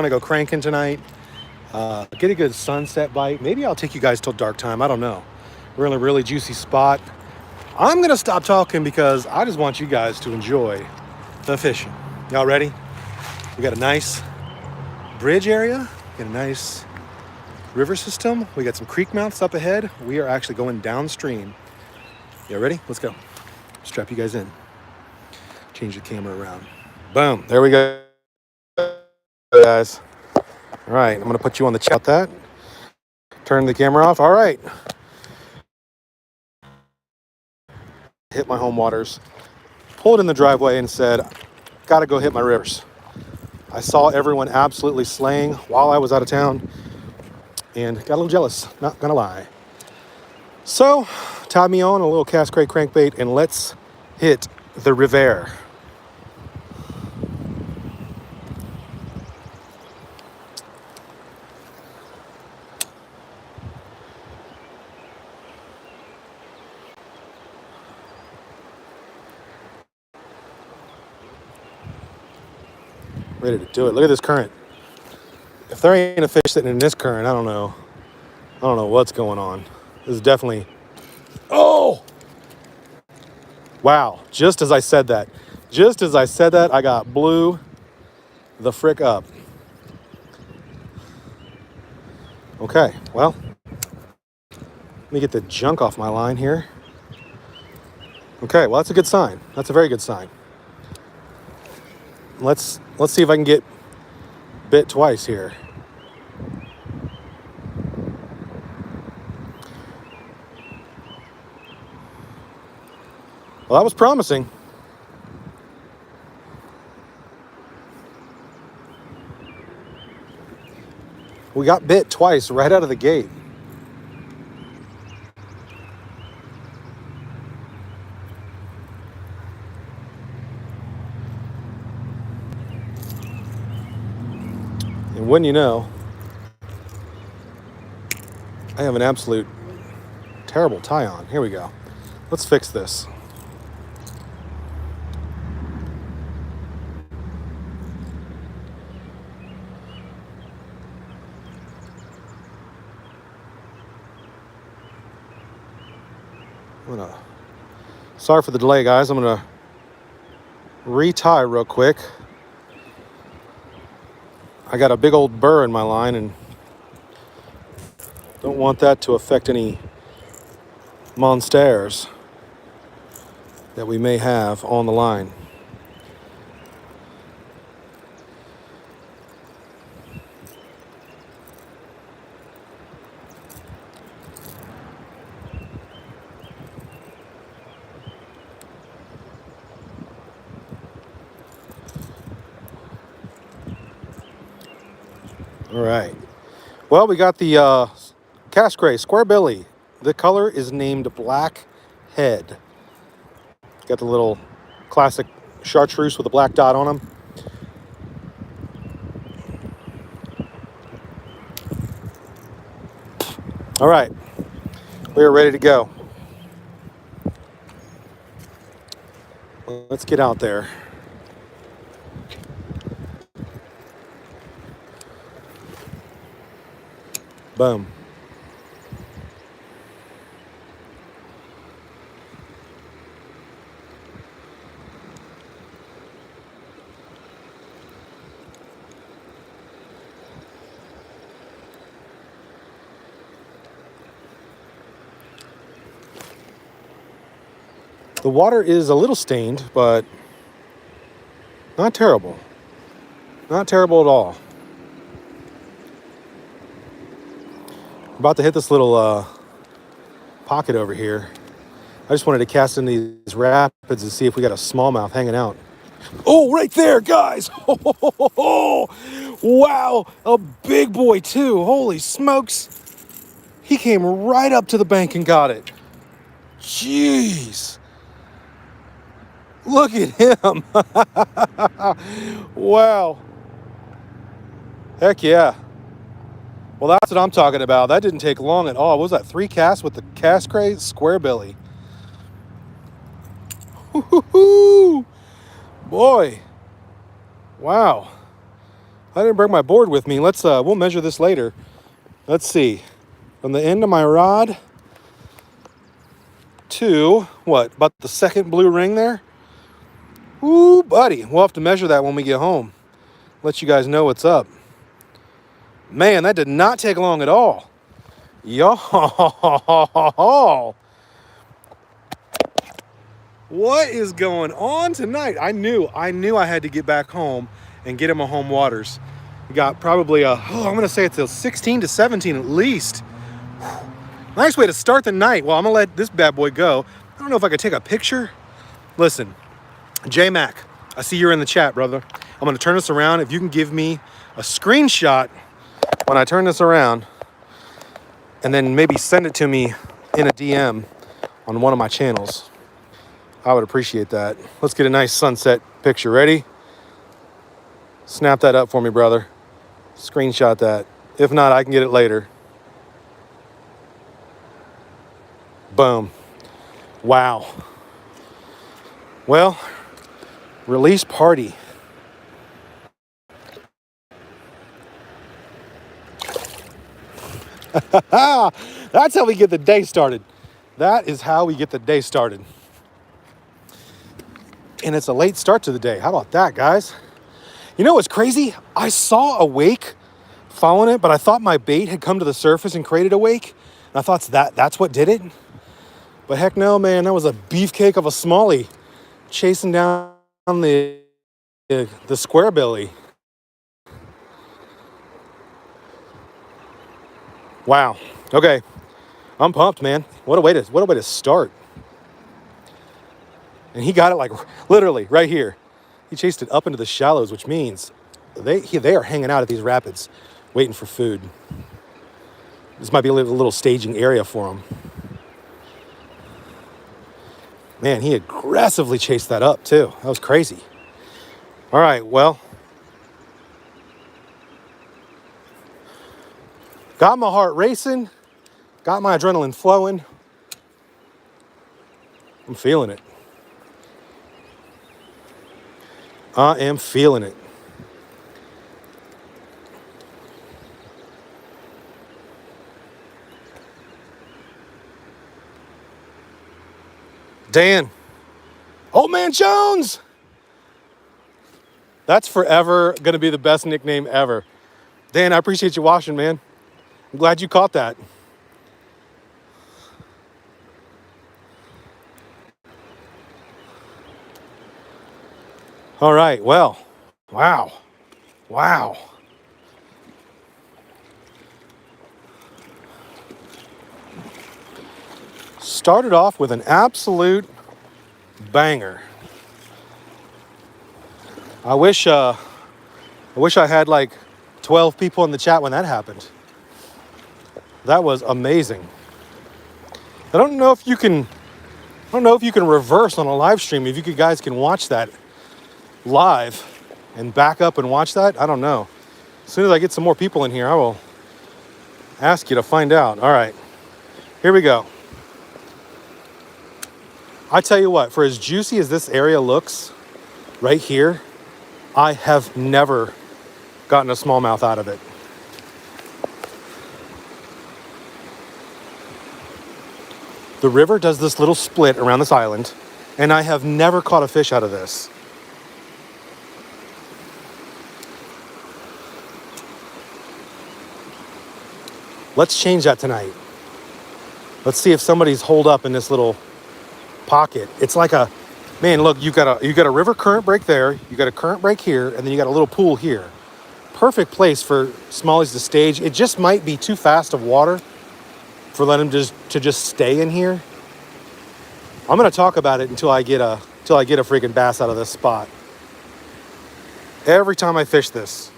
to go cranking tonight. Get a good sunset bite. Maybe I'll take you guys till dark time. I don't know. We're in a really juicy spot. I'm going to stop talking because I just want you guys to enjoy the fishing. Y'all ready? We got a nice bridge area. Got a nice river system. We got some creek mouths up ahead. We are actually going downstream. Y'all ready? Let's go. Strap you guys in. Change the camera around. Boom. There we go, guys. All right. I'm going to put you on the chat that. Turn the camera off. All right. Hit my home waters. Pulled in the driveway and said, got to go hit my rivers. I saw everyone absolutely slaying while I was out of town and got a little jealous, not going to lie. So, tied me on a little cast crate crankbait and let's hit the river. Ready to do it. Look at this current. If there ain't a fish sitting in this current, I don't know what's going on. This is definitely... Oh! Wow. Just as I said that, I got blew the frick up. Okay, well, let me get the junk off my line here. Okay, well, that's a good sign. That's a very good sign. Let's see if I can get bit twice here. Well, that was promising. We got bit twice right out of the gate. And wouldn't you know, I have an absolute terrible tie on. Here we go. Let's fix this. Sorry for the delay, guys. I'm gonna retie real quick. I got a big old burr in my line and don't want that to affect any monsters that we may have on the line. All right. Well, we got the cast gray square belly. The color is named Black Head. Got the little classic chartreuse with a black dot on them. All right. We are ready to go. Let's get out there. Boom. The water is a little stained, but not terrible. Not terrible at all. About to hit this little pocket over here. I just wanted to cast in these rapids and see if we got a smallmouth hanging out. Oh, right there, guys! Wow, a big boy too. Holy smokes! He came right up to the bank and got it. Jeez. Look at him. Wow. Heck yeah. Well, that's what I'm talking about. That didn't take long at all. What was that, 3 casts with the cast crate? Square belly. Boy. Wow. I didn't bring my board with me. We'll measure this later. Let's see. From the end of my rod to, what, about the second blue ring there? Ooh, buddy. We'll have to measure that when we get home. Let you guys know what's up. Man, that did not take long at all. Y'all. What is going on tonight? I knew I had to get back home and get him a home waters. We got probably I'm going to say it's a 16 to 17 at least. Nice way to start the night. Well, I'm going to let this bad boy go. I don't know if I could take a picture. Listen, J-Mac, I see you're in the chat, brother. I'm going to turn this around. If you can give me a screenshot when I turn this around and then maybe send it to me in a DM on one of my channels, I would appreciate that. Let's get a nice sunset picture. Ready? Snap that up for me, brother. Screenshot that. If not, I can get it later. Boom. Wow. Well, release party. That's how we get the day started. That is how we get the day started. And it's a late start to the day. How about that, guys? You know what's crazy? I saw a wake following it, but I thought my bait had come to the surface and created a wake. And I thought that's what did it. But heck no, man. That was a beefcake of a smallie chasing down the square belly. Wow. Okay. I'm pumped, man. What a way to start. And he got it like literally right here. He chased it up into the shallows, which means they are hanging out at these rapids, waiting for food. This might be a little staging area for him. Man, he aggressively chased that up too. That was crazy. All right, well, got my heart racing, got my adrenaline flowing. I'm feeling it. I am feeling it. Dan. Old Man Jones. That's forever going to be the best nickname ever. Dan, I appreciate you watching, man. I'm glad you caught that. All right, well, wow. Started off with an absolute banger. I wish I had like 12 people in the chat when that happened. That was amazing. I don't know if you can reverse on a live stream. If you guys can watch that live and back up and watch that, I don't know. As soon as I get some more people in here, I will ask you to find out. All right, here we go. I tell you what, for as juicy as this area looks right here, I have never gotten a smallmouth out of it. The river does this little split around this island, and I have never caught a fish out of this. Let's change that tonight. Let's see if somebody's holed up in this little pocket. It's like man, look, you got a river current break there, you got a current break here, and then you got a little pool here. Perfect place for smallies to stage. It just might be too fast of water for letting them just stay in here. I'm gonna talk about it until I get a freaking bass out of this spot. Every time I fish this.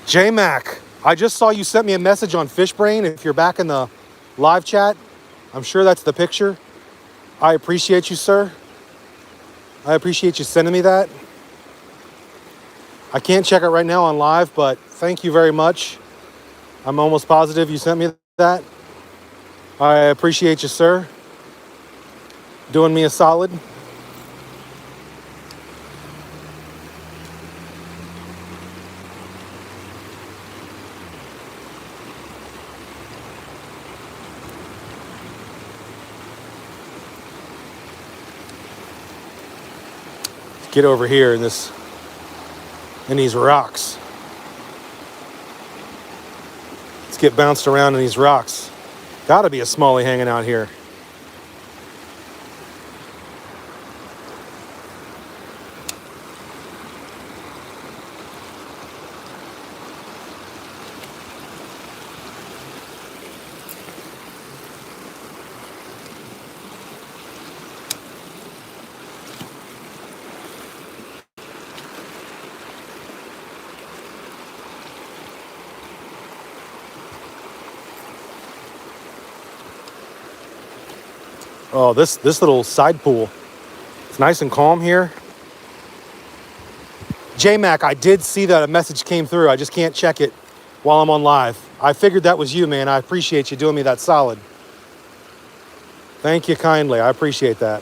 J-Mac, I just saw you sent me a message on Fishbrain. If you're back in the live chat, I'm sure that's the picture. I appreciate you, sir. I appreciate you sending me that. I can't check it right now on live, but thank you very much. I'm almost positive you sent me that. I appreciate you, sir. Doing me a solid. get over here in these rocks. Let's get bounced around in these rocks. Gotta be a smallie hanging out here. Oh, this little side pool. It's nice and calm here. J-Mac, I did see that a message came through. I just can't check it while I'm on live. I figured that was you, man. I appreciate you doing me that solid. Thank you kindly. I appreciate that.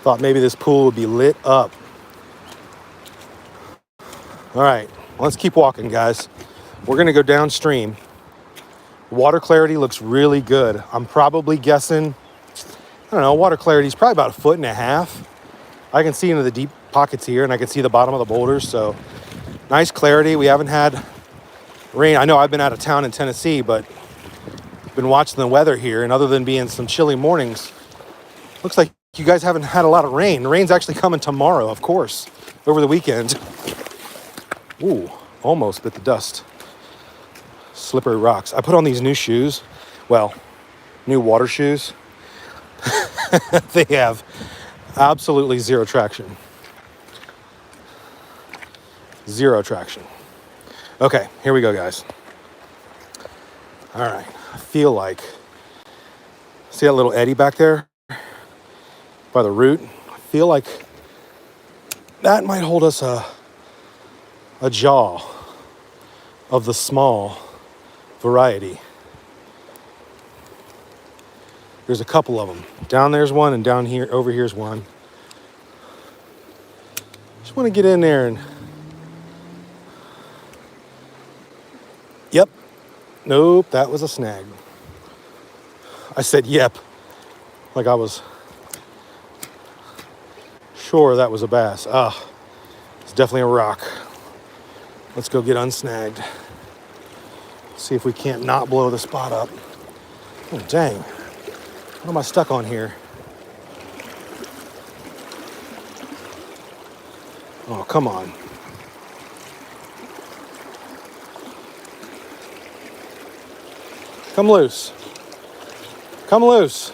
Thought maybe this pool would be lit up. All right, let's keep walking, guys. We're gonna go downstream. Water clarity looks really good. I'm probably guessing, I don't know, water clarity is probably about 1.5 feet. I can see into the deep pockets here and I can see the bottom of the boulders, so nice clarity. We haven't had rain. I know I've been out of town in Tennessee, but been watching the weather here, and other than being some chilly mornings, looks like you guys haven't had a lot of rain. The rain's actually coming tomorrow, of course, over the weekend. Ooh, almost bit the dust. Slippery rocks. I put on these new shoes. Well, new water shoes. They have absolutely zero traction. Zero traction. Okay, here we go, guys. All right, I feel like, see that little eddy back there by the root? I feel like that might hold us a jaw of the small variety. There's a couple of them. Down there's one, and down here, over here's one. Just want to get in there and, yep. Nope, that was a snag. I said yep, like I was sure that was a bass. Ah, it's definitely a rock. Let's go get unsnagged. See if we can't not blow the spot up. Oh, dang. What am I stuck on here? Oh, come on. Come loose. Come loose.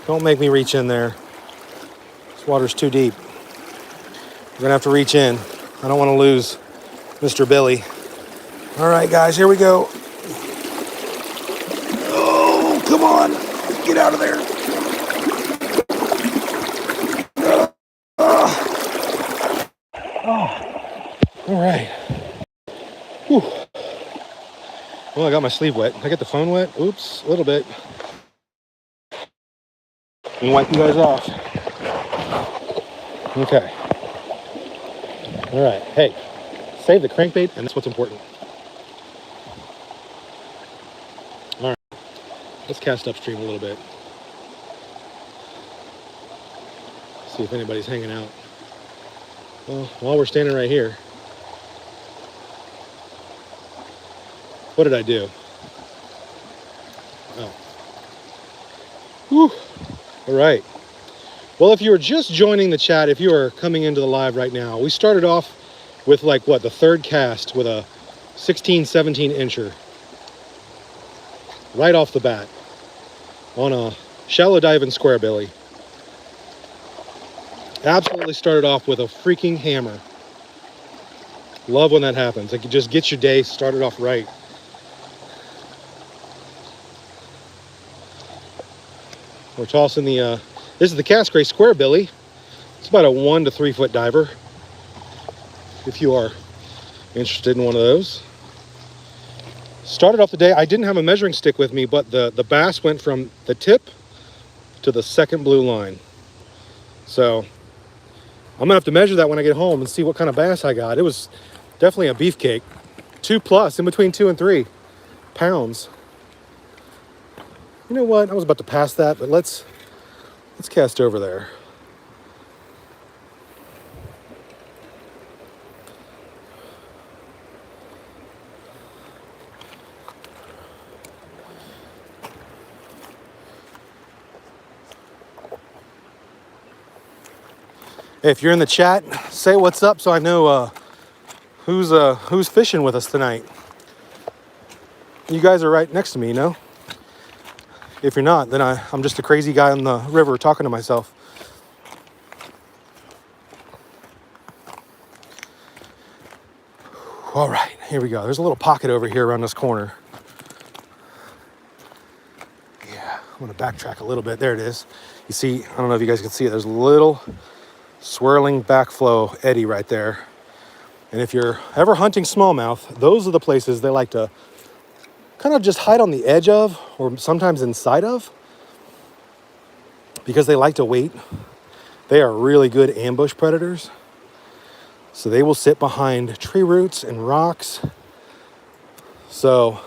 Don't make me reach in there. This water's too deep. We're gonna have to reach in. I don't want to lose Mr. Billy. All right, guys, here we go. Oh, come on. Get out of there. All right. Whew. Well, I got my sleeve wet. I got the phone wet. Oops, a little bit. Let me wipe you guys off. Okay. All right. Hey, save the crankbait, and that's what's important. All right. Let's cast upstream a little bit. See if anybody's hanging out. Well, while we're standing right here, what did I do? Oh. Whew. All right. Well, if you were just joining the chat, if you are coming into the live right now, we started off with like what, the third cast with a 16, 17 incher. Right off the bat on a shallow diving square billy. Absolutely started off with a freaking hammer. Love when that happens. It just gets your day started off right. We're tossing the, this is the Cast Gray Square Billy. It's about a 1 to 3 foot diver, if you are interested in one of those. Started off the day, I didn't have a measuring stick with me, but the bass went from the tip to the second blue line. So I'm gonna have to measure that when I get home and see what kind of bass I got. It was definitely a beefcake, 2+, in between 2 and 3 pounds. You know what? I was about to pass that, but let's cast over there. Hey, if you're in the chat, say what's up so I know who's fishing with us tonight. You guys are right next to me, you know? If you're not, then I'm just a crazy guy on the river talking to myself. All right, here we go. There's a little pocket over here around this corner. Yeah, I'm gonna backtrack a little bit. There it is. You see, I don't know if you guys can see it. There's a little swirling backflow eddy right there. And if you're ever hunting smallmouth, those are the places they like to kind of just hide on the edge of, or sometimes inside of, because they like to wait. They are really good ambush predators. So they will sit behind tree roots and rocks. So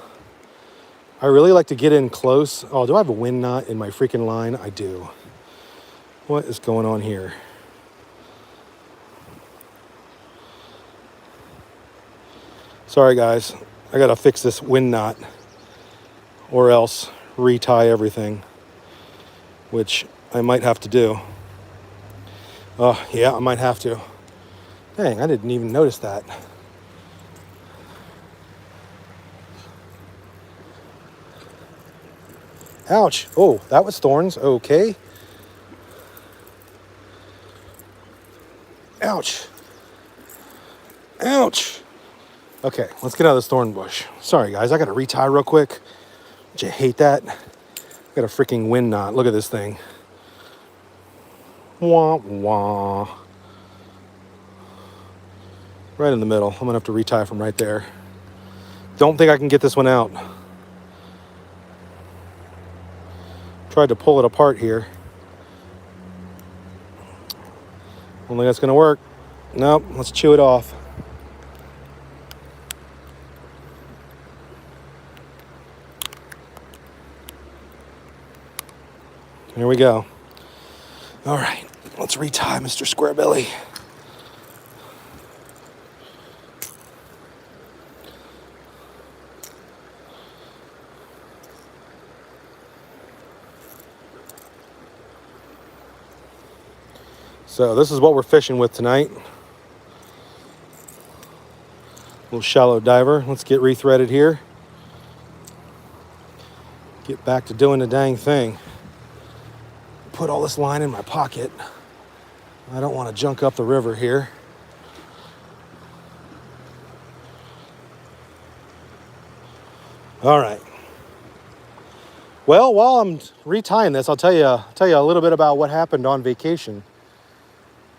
I really like to get in close. Oh, do I have a wind knot in my freaking line? I do. What is going on here? Sorry guys, I gotta fix this wind knot or else retie everything, which I might have to do. Oh yeah, I might have to. Dang, I didn't even notice that. Ouch. Oh, that was thorns. Okay. Ouch. Ouch. Okay, let's get out of this thorn bush. Sorry, guys. I got to retie real quick. Don't you hate that? Got a freaking wind knot. Look at this thing. Wah, wah. Right in the middle. I'm going to have to retie from right there. Don't think I can get this one out. Tried to pull it apart here. Don't think that's going to work. Nope, let's chew it off. Here we go. All right, let's retie Mr. Squarebelly. So this is what we're fishing with tonight. Little shallow diver. Let's get rethreaded here. Get back to doing the dang thing. Put all this line in my pocket. I don't want to junk up the river here. All right. Well, while I'm retying this, I'll tell you a little bit about what happened on vacation.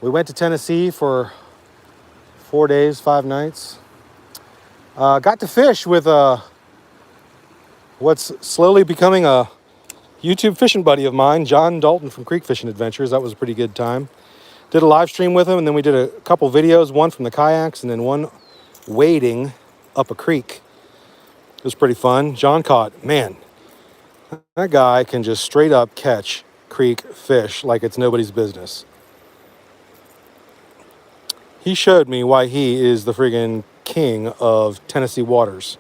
We went to Tennessee for 4 days, 5 nights. Got to fish with what's slowly becoming a YouTube fishing buddy of mine, John Dalton from Creek Fishing Adventures. That was a pretty good time. Did a live stream with him, and then we did a couple videos, one from the kayaks and then one wading up a creek. It was pretty fun. John caught, man, that guy can just straight up catch creek fish like it's nobody's business. He showed me why he is the friggin' king of Tennessee waters.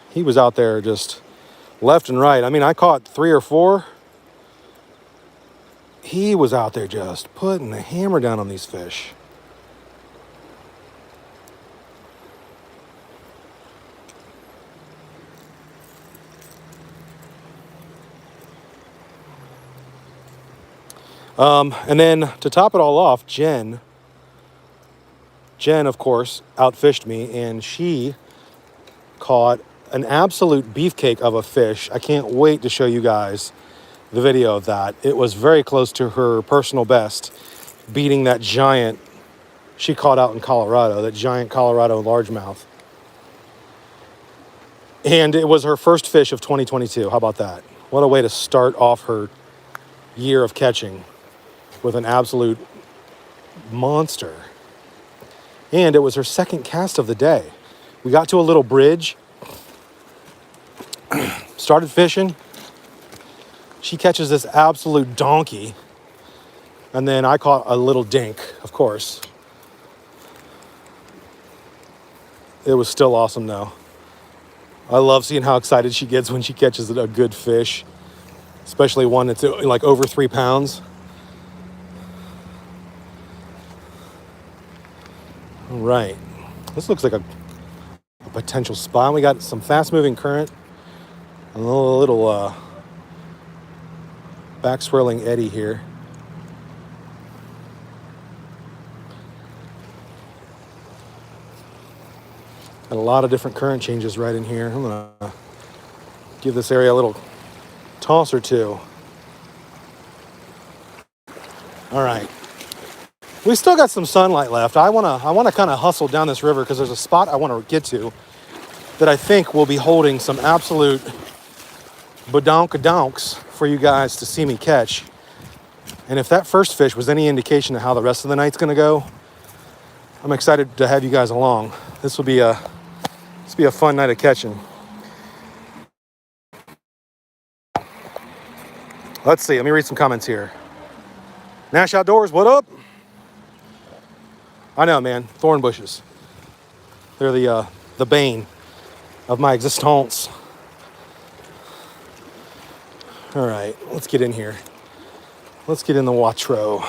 He was out there just left and right. I mean, I caught 3 or 4. He was out there just putting the hammer down on these fish. And then to top it all off, Jen, of course, outfished me, and she caught an absolute beefcake of a fish. I can't wait to show you guys the video of that. It was very close to her personal best, beating that giant she caught out in Colorado, that giant Colorado largemouth. And it was her first fish of 2022. How about that? What a way to start off her year of catching with an absolute monster. And it was her second cast of the day. We got to a little bridge, started fishing. She catches this absolute donkey. And then I caught a little dink, of course. It was still awesome though. I love seeing how excited she gets when she catches a good fish, especially one that's like over 3 pounds. All right, this looks like a potential spot. We got some fast-moving current, a little back swirling eddy here. Got a lot of different current changes right in here. I'm gonna give this area a little toss or two. All right, we still got some sunlight left. I wanna kind of hustle down this river because there's a spot I want to get to that I think will be holding some absolute badonkadonks for you guys to see me catch. And if that first fish was any indication of how the rest of the night's gonna go, I'm excited to have you guys along. This will be a fun night of catching. Let's see, let me read some comments here. Nash Outdoors, what up? I know, man, thorn bushes. They're the bane of my existence. All right, let's get in here. Let's get in the Watro.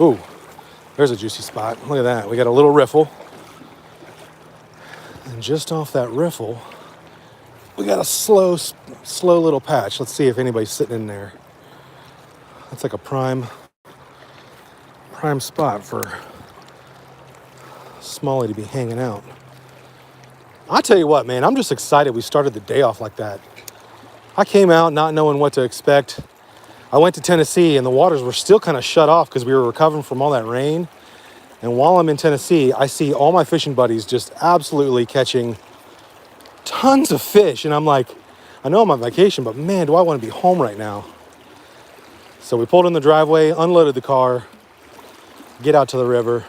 Ooh, there's a juicy spot. Look at that. We got a little riffle. And just off that riffle, we got a slow little patch. Let's see if anybody's sitting in there. That's like a prime spot for Smalley to be hanging out. I tell you what, man, I'm just excited we started the day off like that. I came out not knowing what to expect. I went to Tennessee and the waters were still kind of shut off because we were recovering from all that rain. And while I'm in Tennessee, I see all my fishing buddies just absolutely catching tons of fish. And I'm like, I know I'm on vacation, but man, do I want to be home right now. So we pulled in the driveway, unloaded the car, get out to the river.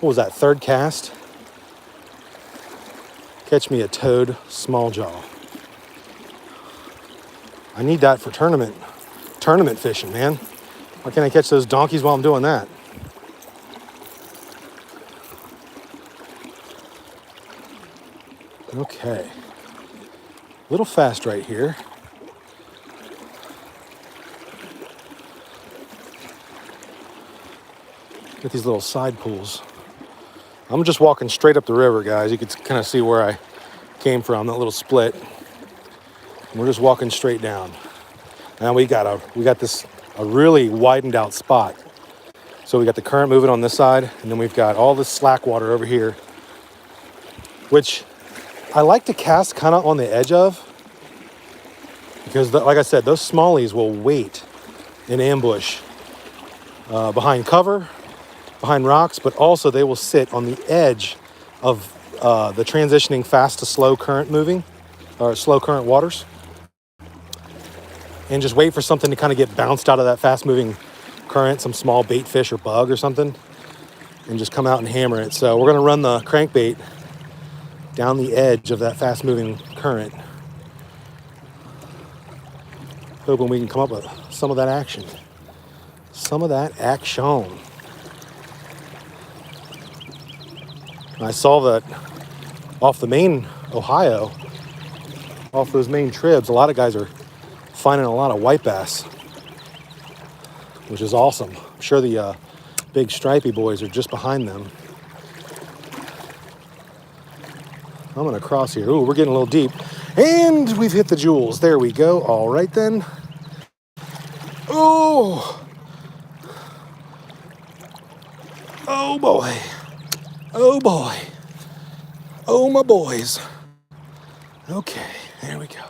What was that, third cast? Catch me a toad small jaw. I need that for tournament fishing, man. Why can't I catch those donkeys while I'm doing that? Okay. A little fast right here. Get these little side pools. I'm just walking straight up the river, guys. You can kind of see where I came from, that little split. And we're just walking straight down. Now we got a really widened out spot. So we got the current moving on this side, and then we've got all this slack water over here, which I like to cast kind of on the edge of, because like I said, those smallies will wait in ambush behind cover, behind rocks, but also they will sit on the edge of the transitioning fast to slow current moving, or slow current waters, and just wait for something to kind of get bounced out of that fast moving current, some small bait fish or bug or something, and just come out and hammer it. So we're gonna run the crankbait down the edge of that fast moving current, hoping we can come up with some of that action. Some of that action. I saw that off the main Ohio, off those main tribs, a lot of guys are finding a lot of white bass, which is awesome. I'm sure the big stripey boys are just behind them. I'm gonna cross here. Ooh, we're getting a little deep. And we've hit the jewels. There we go. All right then. Oh. Oh boy. Oh boy. Oh my boys. Okay, there we go.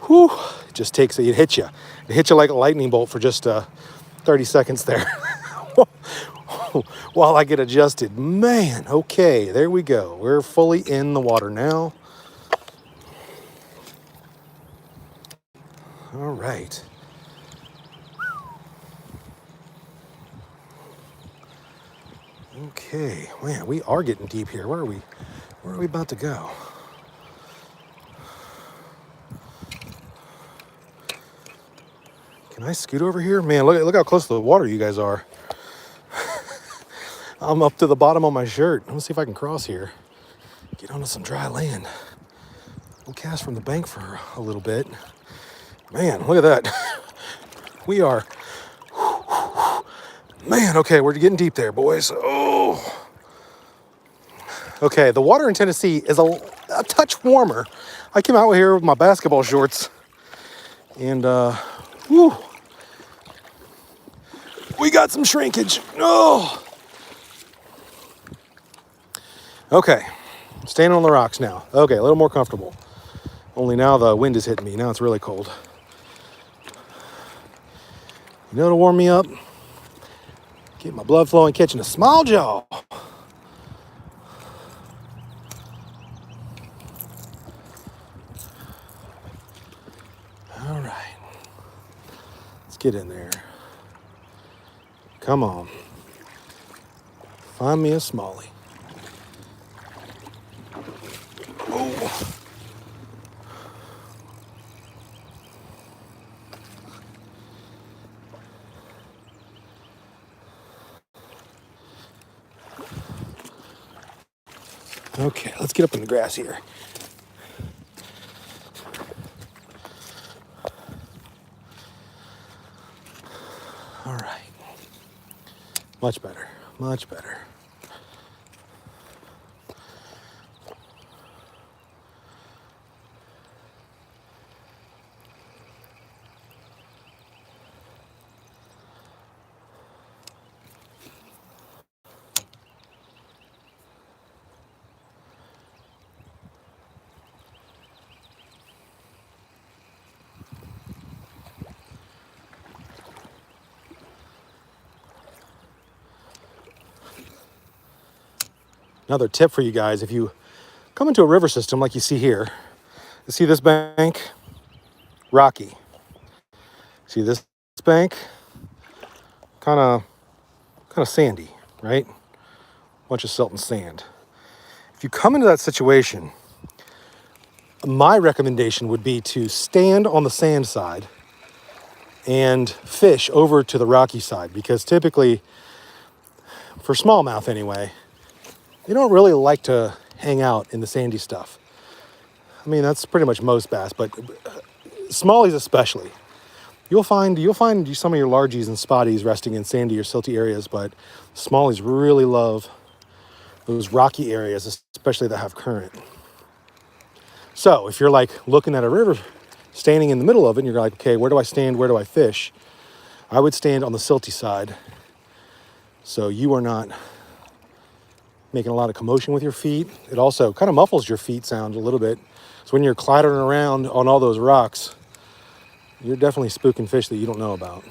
Whew. It just takes it hits you. It hits you like a lightning bolt for just 30 seconds there. while I get adjusted. Man, okay, there we go. We're fully in the water now. All right. Okay, man, we are getting deep here. Where are we? Where are we about to go? Can I scoot over here? Man, look how close to the water you guys are. I'm up to the bottom of my shirt. Let's see if I can cross here. Get onto some dry land. We'll cast from the bank for a little bit. Man, look at that. We are, man, okay, we're getting deep there, boys. Oh. Okay, the water in Tennessee is a touch warmer. I came out here with my basketball shorts and, whew, we got some shrinkage. Oh. Okay, standing on the rocks now. Okay, a little more comfortable. Only now the wind is hitting me. Now it's really cold. You know, to warm me up, get my blood flowing, catching a small jaw. All right, let's get in there. Come on, find me a smallie. Oh. Okay, let's get up in the grass here. All right. Much better, much better. Another tip for you guys, if you come into a river system like you see here, you see this bank, rocky. See this bank, kind of sandy, right? Bunch of silt and sand. If you come into that situation, my recommendation would be to stand on the sand side and fish over to the rocky side, because typically, for smallmouth anyway, they don't really like to hang out in the sandy stuff. I mean, that's pretty much most bass, but smallies especially. You'll find some of your largies and spotties resting in sandy or silty areas, but smallies really love those rocky areas, especially that have current. So if you're like looking at a river, standing in the middle of it, and you're like, okay, where do I stand? Where do I fish? I would stand on the silty side, so you are not making a lot of commotion with your feet. It also kind of muffles your feet sound a little bit. So when you're clattering around on all those rocks, you're definitely spooking fish that you don't know about.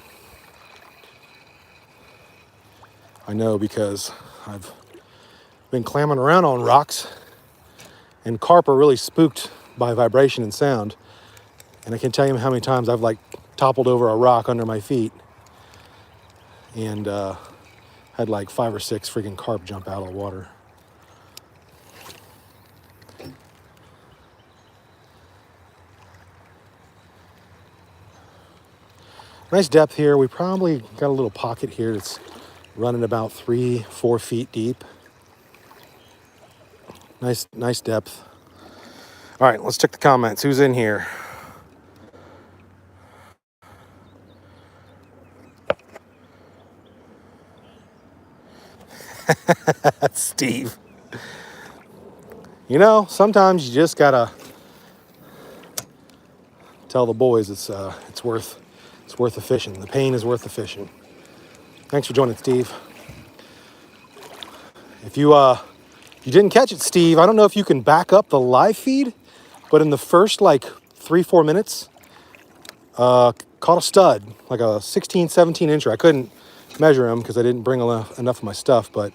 I know, because I've been clamming around on rocks, and carp are really spooked by vibration and sound. And I can tell you how many times I've like toppled over a rock under my feet and had like 5 or 6 freaking carp jump out of the water. Nice depth here. We probably got a little pocket here that's running about 3-4 feet deep. Nice depth. All right, let's check the comments. Who's in here? Steve. You know, sometimes you just gotta tell the boys it's worth the fishing. The pain is worth the fishing. Thanks for joining, Steve. If you didn't catch it, Steve, I don't know if you can back up the live feed, but in the first like 3-4 minutes, caught a stud, like a 16, 17 incher. I couldn't measure them because I didn't bring enough of my stuff, but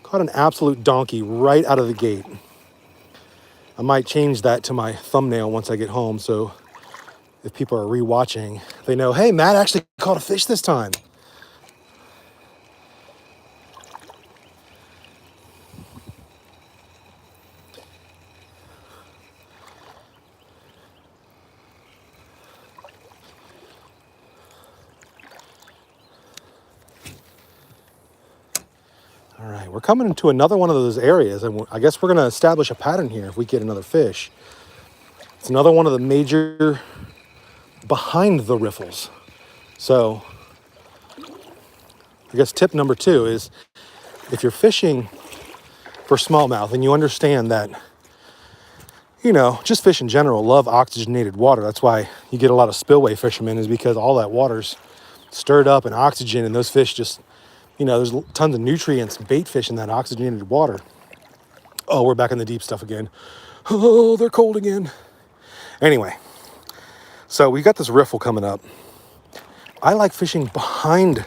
caught an absolute donkey right out of the gate. I might change that to my thumbnail once I get home, so if people are rewatching, they know, hey, Matt actually caught a fish this time. All right, we're coming into another one of those areas, and I guess we're going to establish a pattern here if we get another fish. It's another one of the major behind the riffles. So I guess tip number 2 is if you're fishing for smallmouth and you understand that, just fish in general love oxygenated water. That's why you get a lot of spillway fishermen, is because all that water's stirred up and oxygen, and those fish just, there's tons of nutrients, bait fish in that oxygenated water. Oh, we're back in the deep stuff again. Oh, they're cold again. Anyway, so we got this riffle coming up. I like fishing behind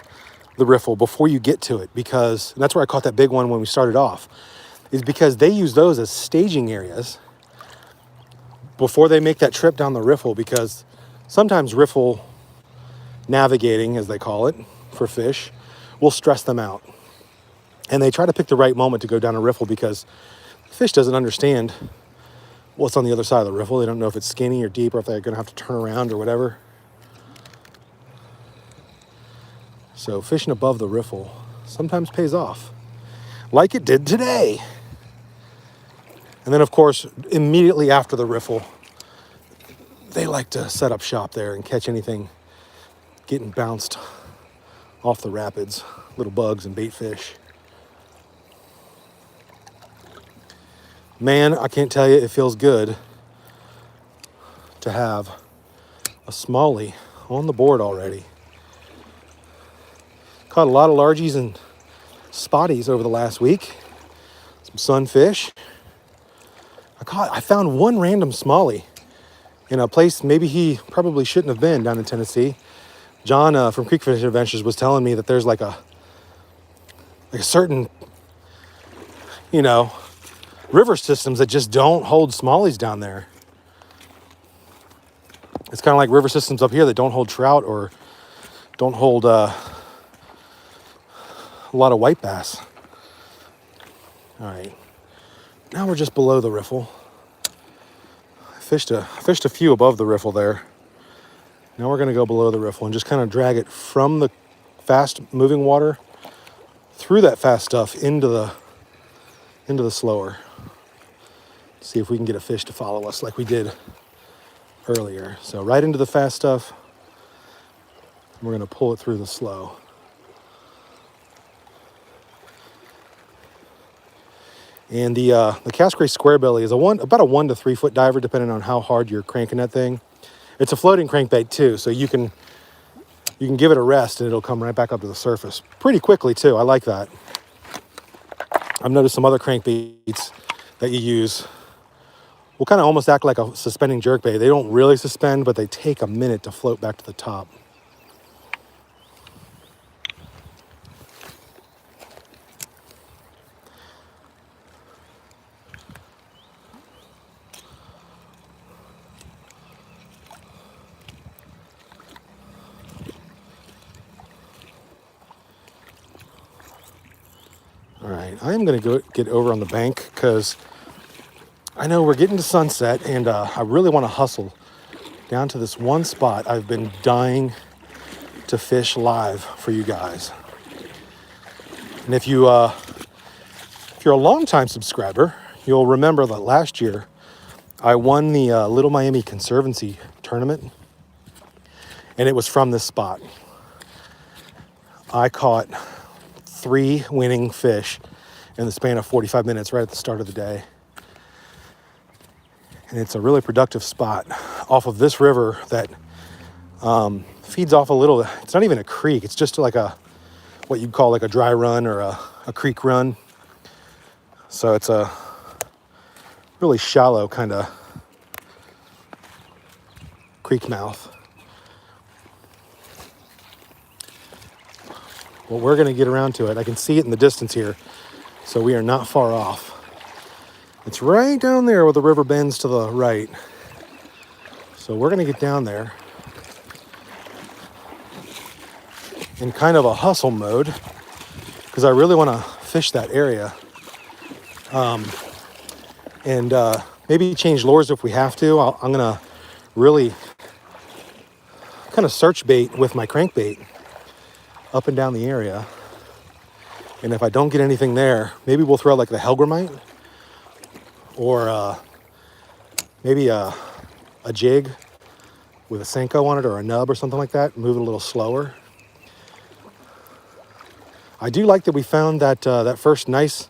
the riffle before you get to it, because and that's where I caught that big one when we started off, is because they use those as staging areas before they make that trip down the riffle, because sometimes riffle navigating, as they call it, for fish, will stress them out. And they try to pick the right moment to go down a riffle because the fish doesn't understand what's on the other side of the riffle. They don't know if it's skinny or deep or if they're going to have to turn around or whatever. So fishing above the riffle sometimes pays off, like it did today. And then, of course, immediately after the riffle, they like to set up shop there and catch anything getting bounced off the rapids, little bugs and bait fish. Man, I can't tell you, it feels good to have a smallie on the board already. Caught a lot of largies and spotties over the last week. Some sunfish. I found one random smallie in a place maybe he probably shouldn't have been, down in Tennessee. John from Creek Fishing Adventures was telling me that there's like a certain, river systems that just don't hold smallies down there. It's kind of like river systems up here that don't hold trout or don't hold a lot of white bass. All right, now we're just below the riffle. I fished a few above the riffle there. Now we're going to go below the riffle and just kind of drag it from the fast moving water through that fast stuff into the slower. See if we can get a fish to follow us like we did earlier. So right into the fast stuff. We're going to pull it through the slow. And the Cascray Squarebelly is about a 1 to 3 foot diver, depending on how hard you're cranking that thing. It's a floating crankbait too, so you can give it a rest and it'll come right back up to the surface pretty quickly too. I like that. I've noticed some other crankbaits that you use will kind of almost act like a suspending jerkbait. They don't really suspend, but they take a minute to float back to the top. All right, I am going to get over on the bank because I know we're getting to sunset, and I really want to hustle down to this one spot I've been dying to fish live for you guys. And if you're a longtime subscriber, you'll remember that last year I won the Little Miami Conservancy tournament, and it was from this spot. I caught 3 winning fish in the span of 45 minutes right at the start of the day. And it's a really productive spot off of this river that feeds off a little, it's not even a creek, it's just like what you'd call like a dry run or a creek run. So it's a really shallow kind of creek mouth. Well, we're going to get around to it. I can see it in the distance here, so we are not far off. It's right down there where the river bends to the right. So we're going to get down there in kind of a hustle mode because I really want to fish that area. And maybe change lures if we have to. I'm going to really kind of search bait with my crankbait up and down the area. And if I don't get anything there, maybe we'll throw like the Helgramite or maybe a jig with a Senko on it or a nub or something like that. Move it a little slower. I do like that we found that that first nice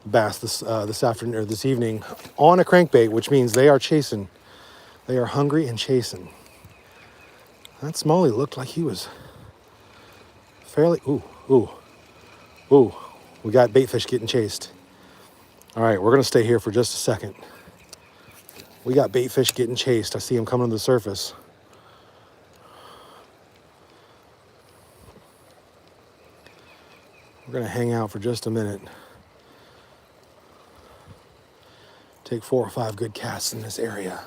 bass this afternoon or this evening on a crankbait, which means they are chasing. They are hungry and chasing. That smallie looked like he was fairly. Ooh. We got bait fish getting chased. All right, we're gonna stay here for just a second. We got bait fish getting chased. I see him coming to the surface. We're gonna hang out for just a minute. Take 4 or 5 good casts in this area.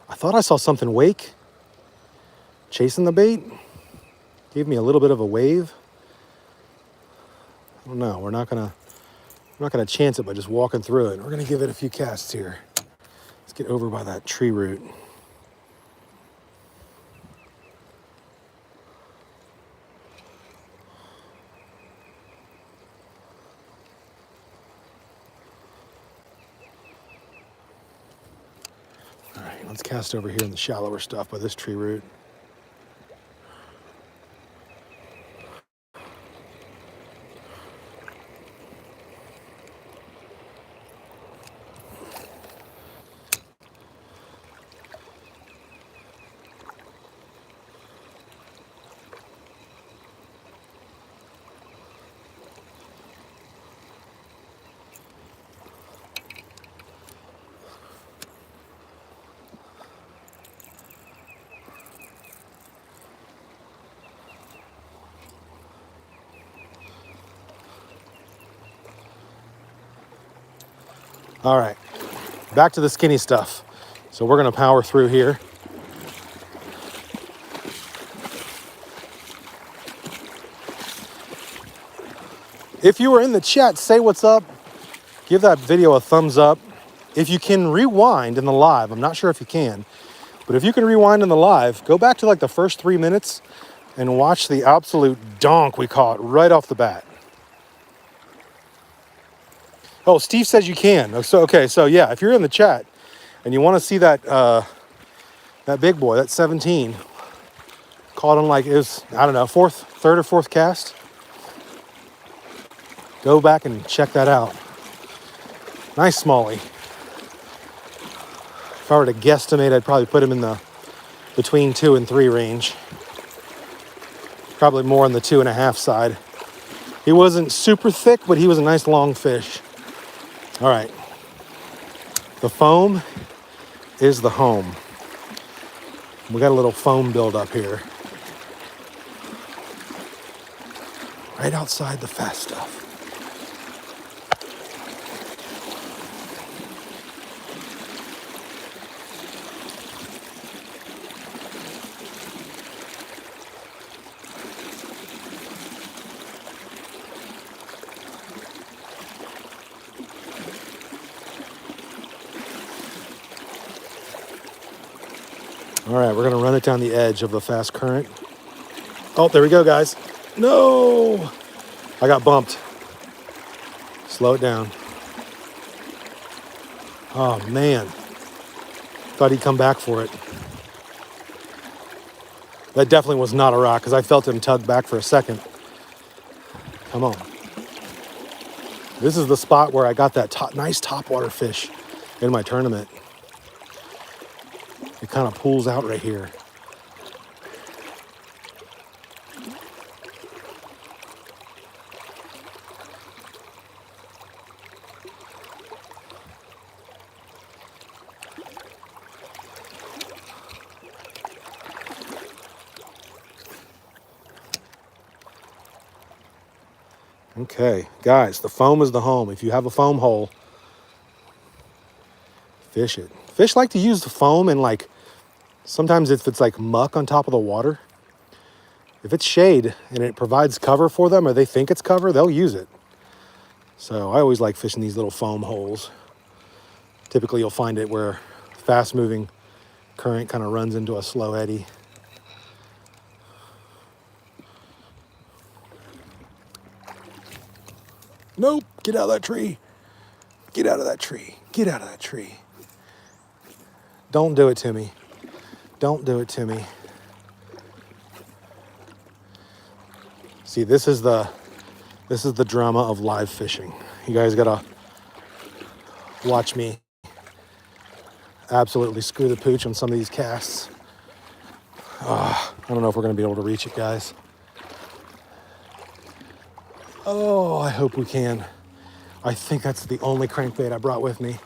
I thought I saw something wake, chasing the bait. Gave me a little bit of a wave. I don't know. We're not gonna chance it by just walking through it. We're gonna give it a few casts here. Let's get over by that tree root. All right, let's cast over here in the shallower stuff by this tree root. All right, back to the skinny stuff. So we're gonna power through here. If you were in the chat, say what's up. Give that video a thumbs up. If you can rewind in the live, I'm not sure if you can, but if you can rewind in the live, go back to like the first 3 minutes and watch the absolute donk we caught right off the bat. Oh, Steve says you can. So yeah, if you're in the chat and you want to see that that big boy, that 17, caught on like it was, I don't know, third or fourth cast. Go back and check that out. Nice smallie. If I were to guesstimate, I'd probably put him in the between 2 and 3 range. Probably more on the 2.5 side. He wasn't super thick, but he was a nice long fish. All right. The foam is the home. We got a little foam build up here. Right outside the fast stuff. All right, we're gonna run it down the edge of the fast current. Oh, there we go, guys. No, I got bumped. Slow it down. Oh man, thought he'd come back for it. That definitely was not a rock because I felt him tug back for a second. Come on. This is the spot where I got that nice topwater fish in my tournament. It kind of pulls out right here. Okay, guys, the foam is the home. If you have a foam hole, fish it. Fish like to use the foam, and like sometimes if it's like muck on top of the water, if it's shade and it provides cover for them, or they think it's cover, they'll use it. So I always like fishing these little foam holes. Typically you'll find it where fast moving current kind of runs into a slow eddy. Nope, get out of that tree. Get out of that tree. Get out of that tree. Don't do it to me. Don't do it to me. See, this is the drama of live fishing. You guys gotta watch me absolutely screw the pooch on some of these casts. I don't know if we're gonna be able to reach it, guys. Oh, I hope we can. I think that's the only crankbait I brought with me.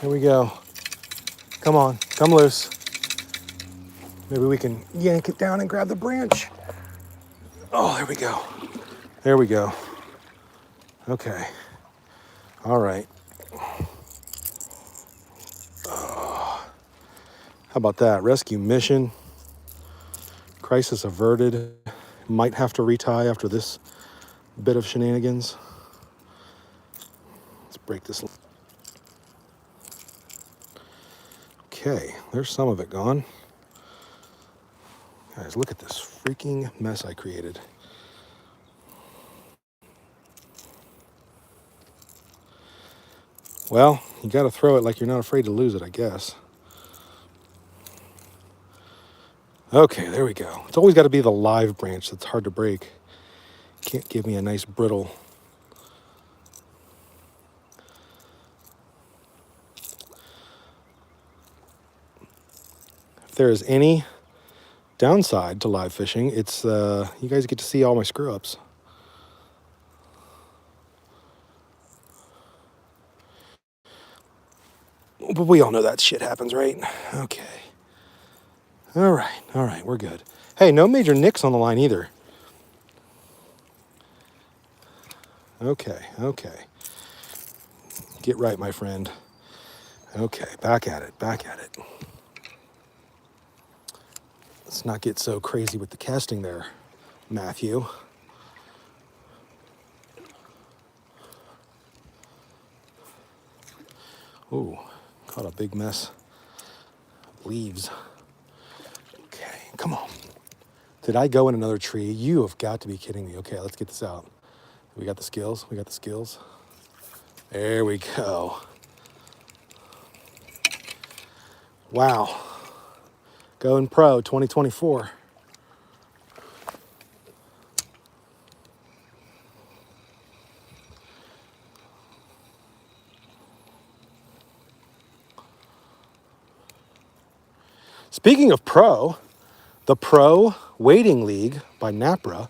Here we go. Come on, come loose. Maybe we can yank it down and grab the branch. Oh, there we go. There we go. Okay. All right. How about that? Rescue mission. Crisis averted. Might have to retie after this bit of shenanigans. Let's break this. Okay, there's some of it gone. Guys, look at this freaking mess I created. Well, you gotta throw it like you're not afraid to lose it, I guess. Okay, there we go. It's always gotta be the live branch that's hard to break. Can't give me a nice brittle. If there is any downside to live fishing, it's you guys get to see all my screw ups. But we all know that shit happens, right? Okay. All right, we're good. Hey, no major nicks on the line either. Okay. Get right, my friend. Okay, back at it. Let's not get so crazy with the casting there, Matthew. Ooh, caught a big mess of leaves. Okay, come on. Did I go in another tree? You have got to be kidding me. Okay, let's get this out. We got the skills. There we go. Wow. Going pro 2024. Speaking of pro, the Pro Waiting League by NAPRA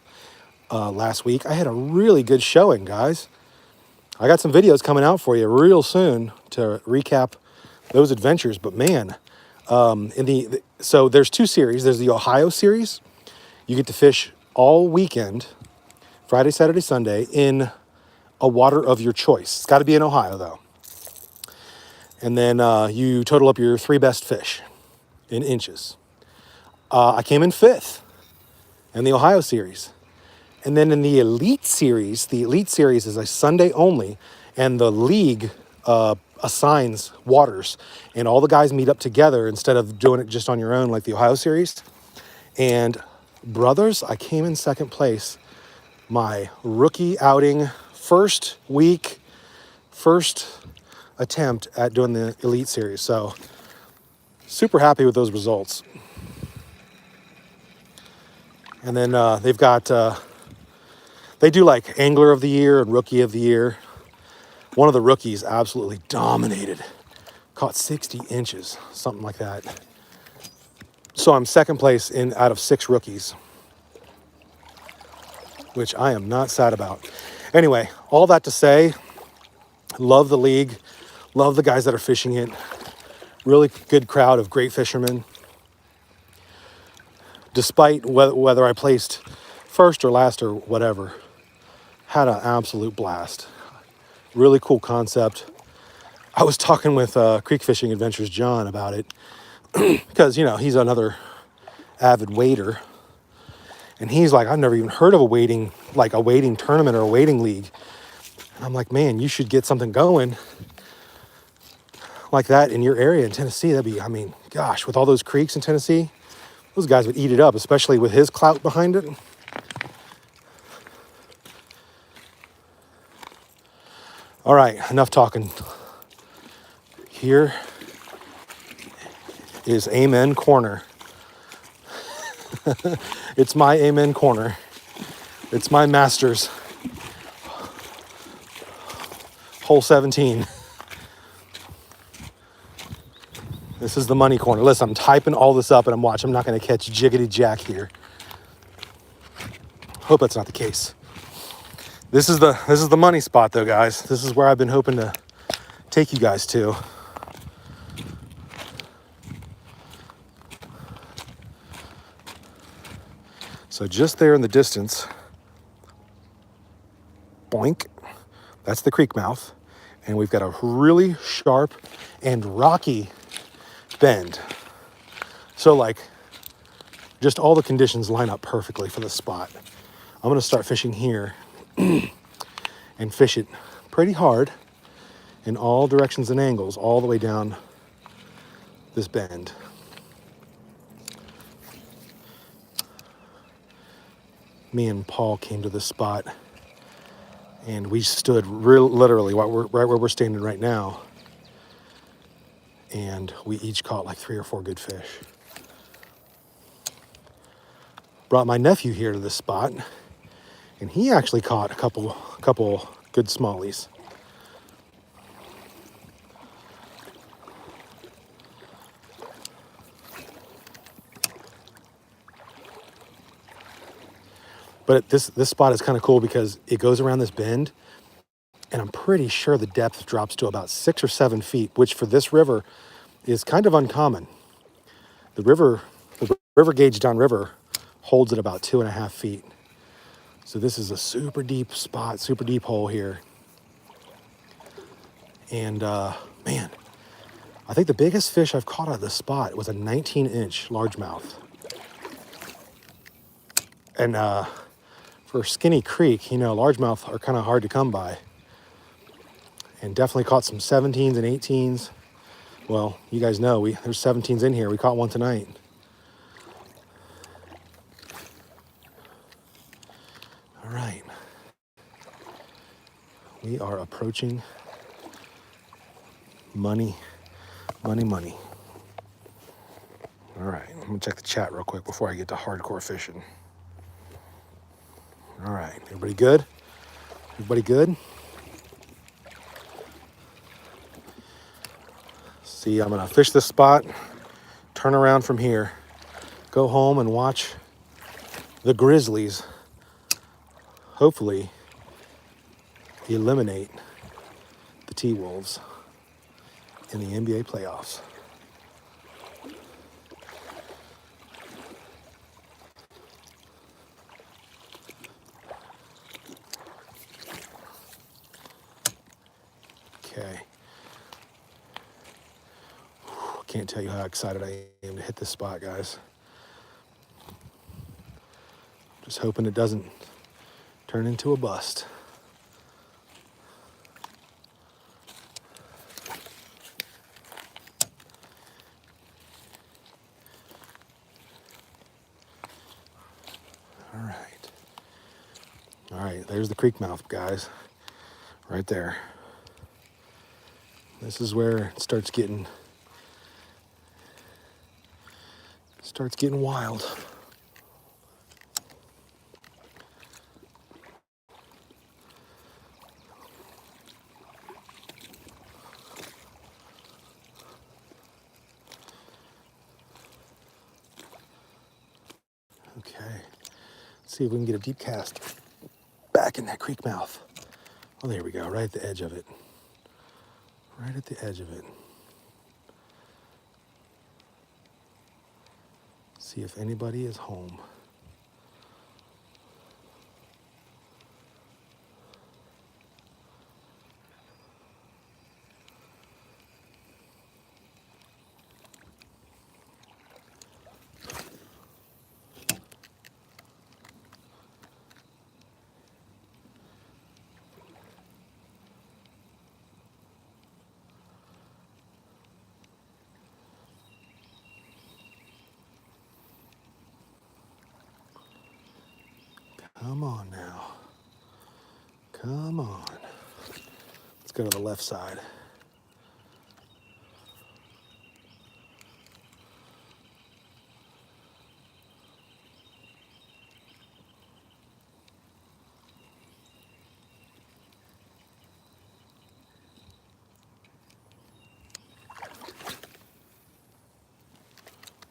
last week, I had a really good showing, guys. I got some videos coming out for you real soon to recap those adventures. But man, so there's two series. There's the Ohio series. You get to fish all weekend, Friday, Saturday, Sunday, in a water of your choice. It's got to be in Ohio, though. And then you total up your 3 best fish in inches. I came in 5th in the Ohio series. And then in the Elite series is a Sunday only, and the league assigns waters, and all the guys meet up together instead of doing it just on your own like the Ohio series. And brothers, I came in 2nd place. My rookie outing, first attempt at doing the Elite series. So super happy with those results. And then they've got, they do like Angler of the Year and Rookie of the Year. One of the rookies absolutely dominated. Caught 60 inches, something like that. So I'm 2nd place out of 6 rookies, which I am not sad about. Anyway, all that to say, love the league, love the guys that are fishing it. Really good crowd of great fishermen. Despite whether I placed first or last or whatever. Had an absolute blast. Really cool concept. I was talking with Creek Fishing Adventures John about it because, you know, he's another avid wader. And he's like, I've never even heard of a wading tournament or a wading league. And I'm like, man, you should get something going like that in your area in Tennessee. That'd be, I mean, gosh, with all those creeks in Tennessee, those guys would eat it up, especially with his clout behind it. All right, enough talking. Here is Amen Corner. It's my Amen Corner. It's my master's. Hole 17. This is the money corner. Listen, I'm typing all this up and I'm watching. I'm not going to catch jiggity jack here. Hope that's not the case. This is the money spot though, guys. This is where I've been hoping to take you guys to. So just there in the distance, boink, that's the creek mouth. And we've got a really sharp and rocky bend. So like, just all the conditions line up perfectly for this spot. I'm gonna start fishing here and fish it pretty hard in all directions and angles, all the way down this bend. Me and Paul came to this spot and we stood literally right where we're standing right now. And we each caught like 3 or 4 good fish. Brought my nephew here to this spot, and he actually caught a couple good smallies. But this spot is kind of cool because it goes around this bend, and I'm pretty sure the depth drops to about 6 or 7 feet, which for this river is kind of uncommon. The river gauge downriver holds at about 2.5 feet. So this is a super deep spot, super deep hole here. And man, I think the biggest fish I've caught out of this spot was a 19-inch largemouth. And for Skinny Creek, you know, largemouth are kind of hard to come by. And definitely caught some 17s and 18s. Well, you guys know there's 17s in here. We caught one tonight. All right. We are approaching money. All right, I'm gonna check the chat real quick before I get to hardcore fishing. All right, everybody good? Everybody good? See, I'm gonna fish this spot, turn around from here, go home and watch the Grizzlies hopefully eliminate the T-Wolves in the NBA playoffs. Okay. Can't tell you how excited I am to hit this spot, guys. Just hoping it doesn't turn into a bust. All right, there's the creek mouth, guys. Right there. This is where it starts getting wild. Okay, let's see if we can get a deep cast back in that creek mouth. Oh, there we go, right at the edge of it. Right at the edge of it. See if anybody is home. Come on now. Come on. Let's go to the left side.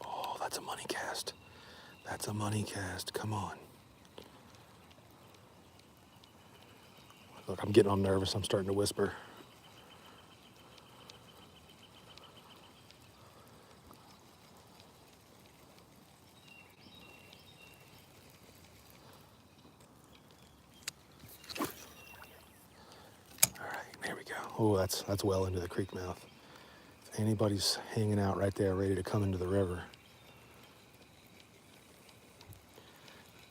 Oh, that's a money cast. That's a money cast. Come on. Look, I'm getting all nervous. I'm starting to whisper. All right, there we go. Oh, that's well into the creek mouth. If anybody's hanging out right there, ready to come into the river.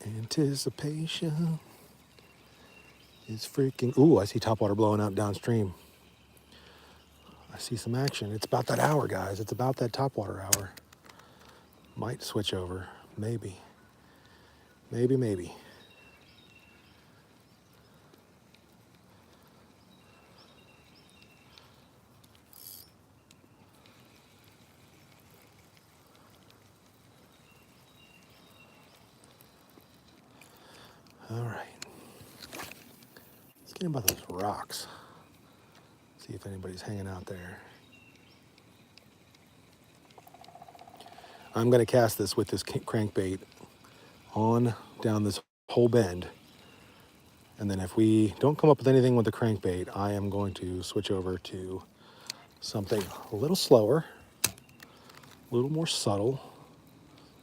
Anticipation is freaking. Ooh, I see topwater blowing out downstream. I see some action. It's about that hour, guys. It's about that topwater hour. Might switch over. Maybe. Maybe. All right. Let's get in by those rocks. See if anybody's hanging out there. I'm going to cast this with this crankbait on down this whole bend. And then if we don't come up with anything with the crankbait, I am going to switch over to something a little slower, a little more subtle,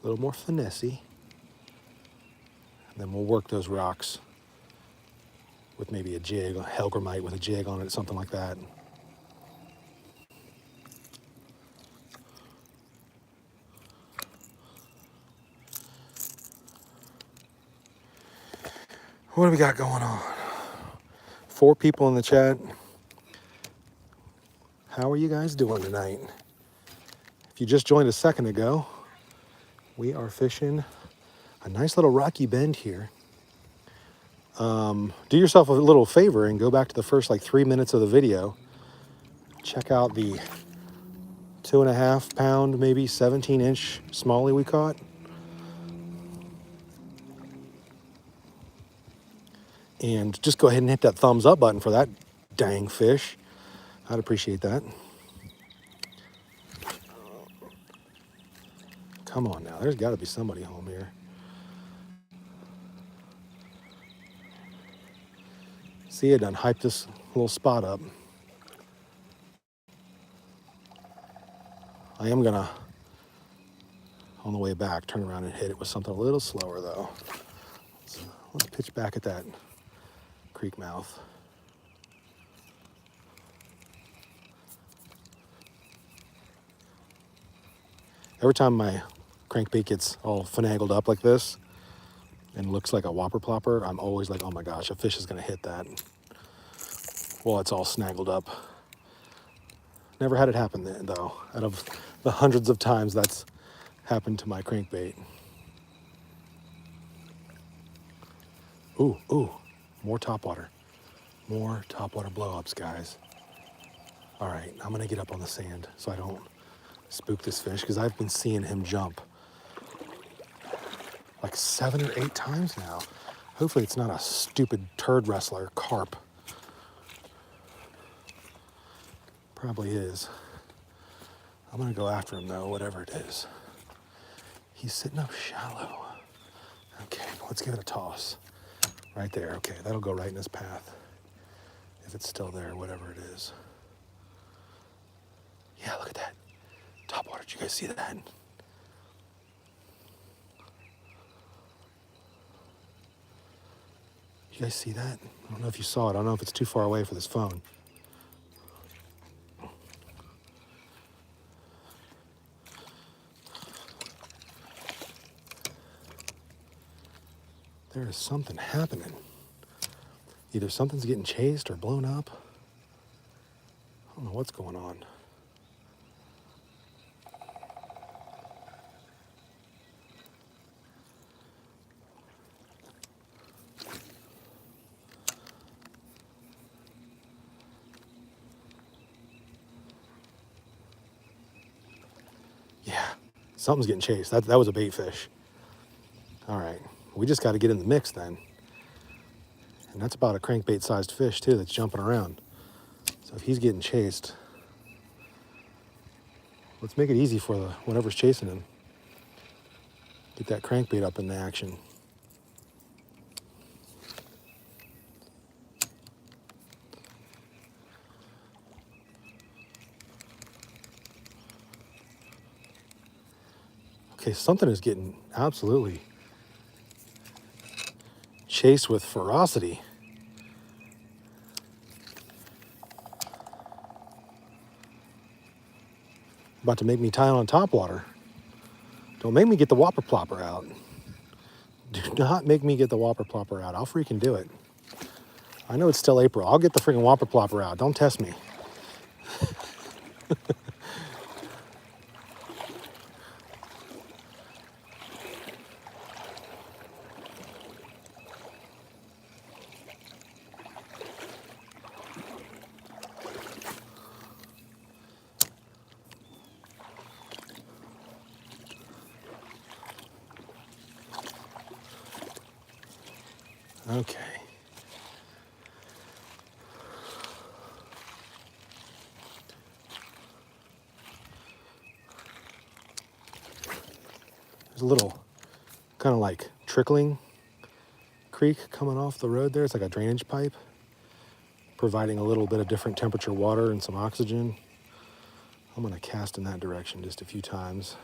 a little more finessey. And then we'll work those rocks with maybe a jig, a hellgrammite with a jig on it, something like that. What do we got going on? 4 people in the chat. How are you guys doing tonight? If you just joined a second ago, we are fishing a nice little rocky bend here. Do yourself a little favor and go back to the first 3 minutes of the video. Check out the 2.5 pound, maybe 17-inch smallie we caught. And just go ahead and hit that thumbs up button for that dang fish. I'd appreciate that. Come on now, there's gotta be somebody home here. See, I done hyped this little spot up. I am gonna, on the way back, turn around and hit it with something a little slower though. So let's pitch back at that creek mouth. Every time my crankbait gets all finagled up like this and looks like a whopper plopper, I'm always like, oh my gosh, a fish is gonna hit that. Well, it's all snaggled up. Never had it happen then, though, out of the hundreds of times that's happened to my crankbait. Ooh, more topwater. More topwater blowups, guys. All right, I'm gonna get up on the sand so I don't spook this fish because I've been seeing him jump 7 or 8 times now. Hopefully it's not a stupid turd wrestler carp. Probably is. I'm gonna go after him though, whatever it is. He's sitting up shallow. Okay, let's give it a toss. Right there, okay, that'll go right in his path. If it's still there, whatever it is. Yeah, look at that. Topwater, did you guys see that? You guys see that? I don't know if you saw it. I don't know if it's too far away for this phone. There is something happening. Either something's getting chased or blown up. I don't know what's going on. Something's getting chased. That was a bait fish. All right, we just got to get in the mix then. And that's about a crankbait sized fish too that's jumping around. So if he's getting chased, let's make it easy for whatever's chasing him. Get that crankbait up in the action. Okay, something is getting absolutely chased with ferocity. About to make me tie on top water. Don't make me get the whopper plopper out. Do not make me get the whopper plopper out. I'll freaking do it. I know it's still April. I'll get the freaking whopper plopper out. Don't test me. Okay. There's a little kind of like trickling creek coming off the road there. It's like a drainage pipe, providing a little bit of different temperature water and some oxygen. I'm going to cast in that direction just a few times.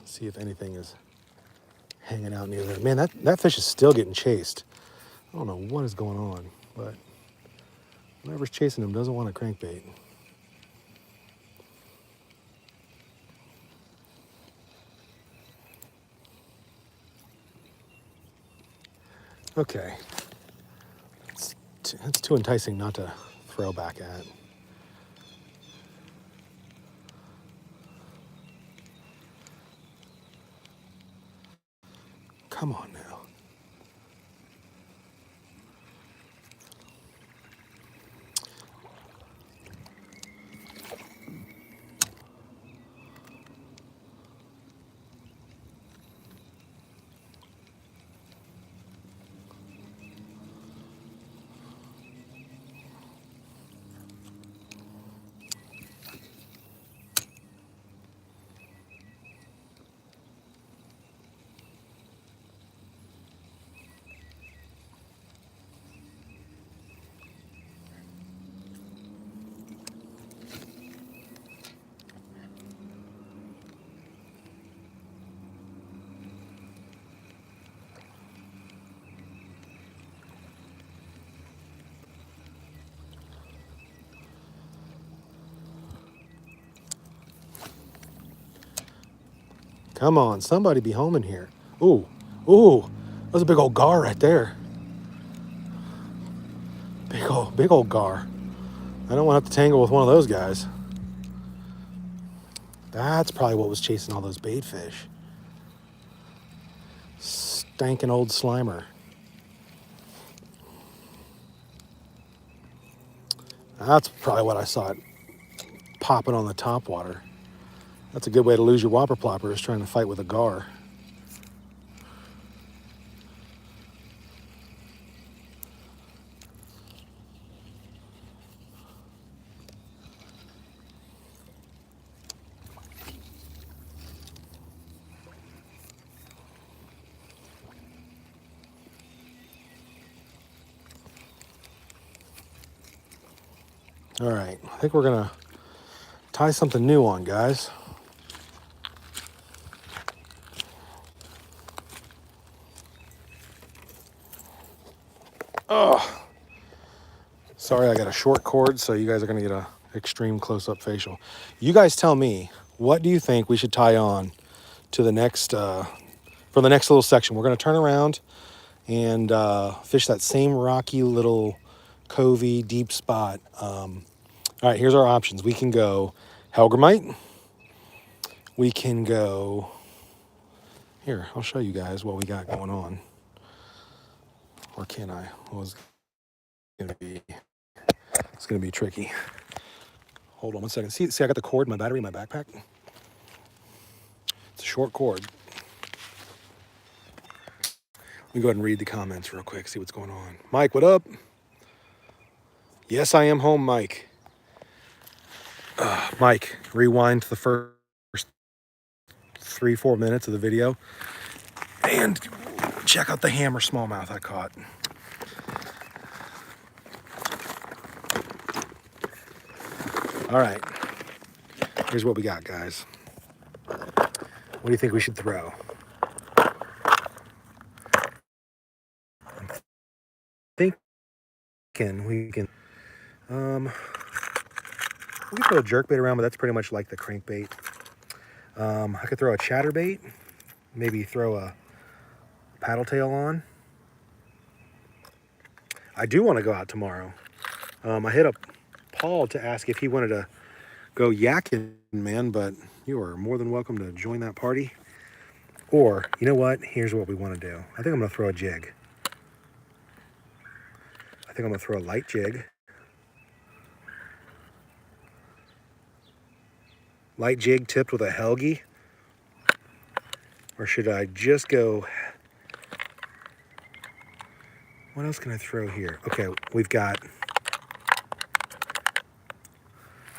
See if anything is hanging out near there. Man, that fish is still getting chased. I don't know what is going on, but whoever's chasing him doesn't want a crankbait. Okay. It's too enticing not to throw back at. Come on now. Come on, somebody be home in here. Ooh, ooh, that's a big old gar right there. Big old gar. I don't want to have to tangle with one of those guys. That's probably what was chasing all those bait fish. Stankin' old Slimer. That's probably what I saw it popping on the top water. That's a good way to lose your whopper plopper, is trying to fight with a gar. All right, I think we're gonna tie something new on, guys. Oh, sorry, I got a short cord, so you guys are gonna get a extreme close-up facial. You guys tell me, what do you think we should tie on to the next, for the next little section? We're gonna turn around and fish that same rocky little covey deep spot. All right, here's our options. We can go Helgramite. We can go, here, I'll show you guys what we got going on. Or can I? Well, it's gonna be tricky. Hold on one second. See, I got the cord in my battery in my backpack. short cord. Let me go ahead and read the comments real quick, see what's going on. Mike, what up? Yes, I am home, Mike. Mike, rewind to the first 3-4 minutes of the video and check out the hammer smallmouth I caught. All right, here's what we got, guys. What do you think we should throw? I'm thinking we can throw a jerkbait around, but that's pretty much like the crankbait. I could throw a chatterbait, maybe throw a paddle tail on. I do want to go out tomorrow. I hit up Paul to ask if he wanted to go yakking, man, but you are more than welcome to join that party. Or, you know what? Here's what we want to do. I think I'm going to throw a jig. I think I'm going to throw a light jig. Light jig tipped with a helgie. Or should I just go... What else can I throw here? Okay, we've got...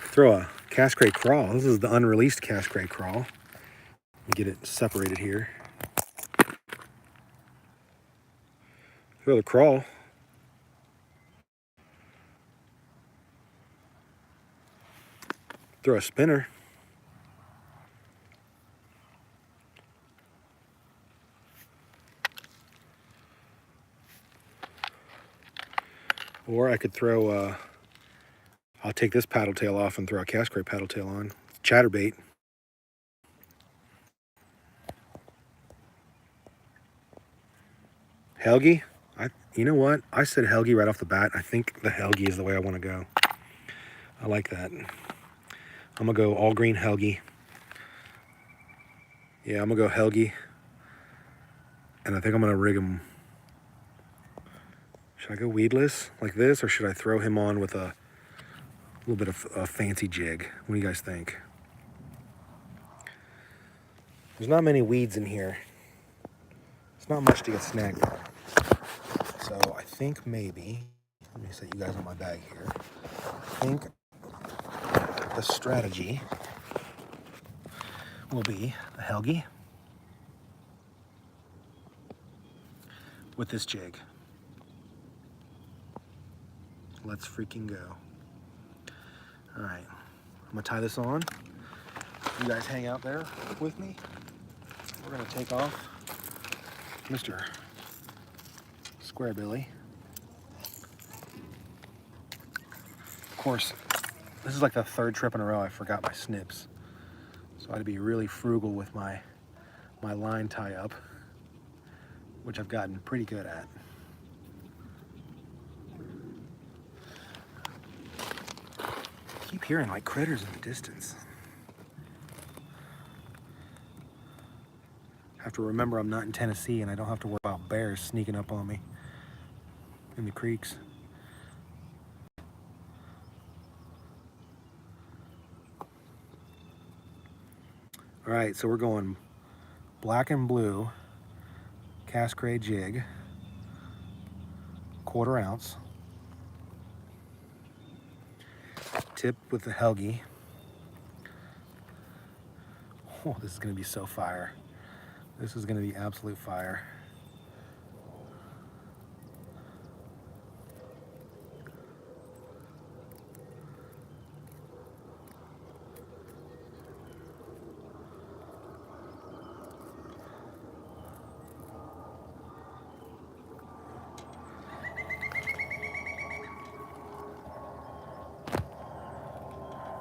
Throw a Cascade crawl. This is the unreleased Cascade crawl. Let me get it separated here. Throw the crawl. Throw a spinner. Or I could throw, I'll take this paddle tail off and throw a Cascade paddle tail on. Chatterbait. Helgie. You know what? I said Helgie right off the bat. I think the Helgie is the way I want to go. I like that. I'm going to go all green Helgie. Yeah, I'm going to go Helgie. And I think I'm going to rig him. Should I go weedless like this, or should I throw him on with a little bit of a fancy jig? What do you guys think? There's not many weeds in here. It's not much to get snagged on. So I think maybe, let me set you guys on my bag here. I think the strategy will be a Helgie with this jig. Let's freaking go. All right, I'm gonna tie this on. You guys hang out there with me. We're gonna take off Mr. Squarebilly. Of course, this is like the third trip in a row I forgot my snips. So I had to be really frugal with my line tie up, which I've gotten pretty good at. I keep hearing like critters in the distance. I have to remember I'm not in Tennessee and I don't have to worry about bears sneaking up on me in the creeks. All right, so we're going black and blue Cascade jig, 1/4 ounce, tip with the Helgie. Oh, this is gonna be so fire. This is gonna be absolute fire.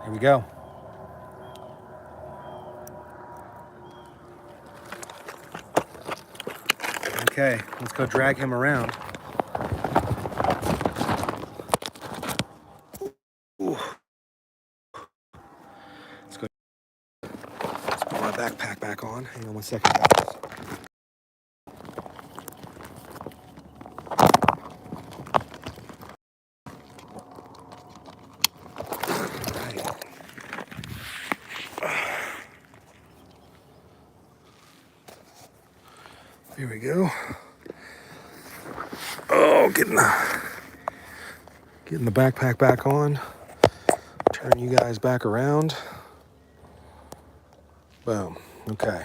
Here we go. Okay, let's go drag him around. Ooh. Let's go. Let's put my backpack back on. Hang on one second, guys. Here we go. Oh, getting the backpack back on. Turn you guys back around. Boom. Okay.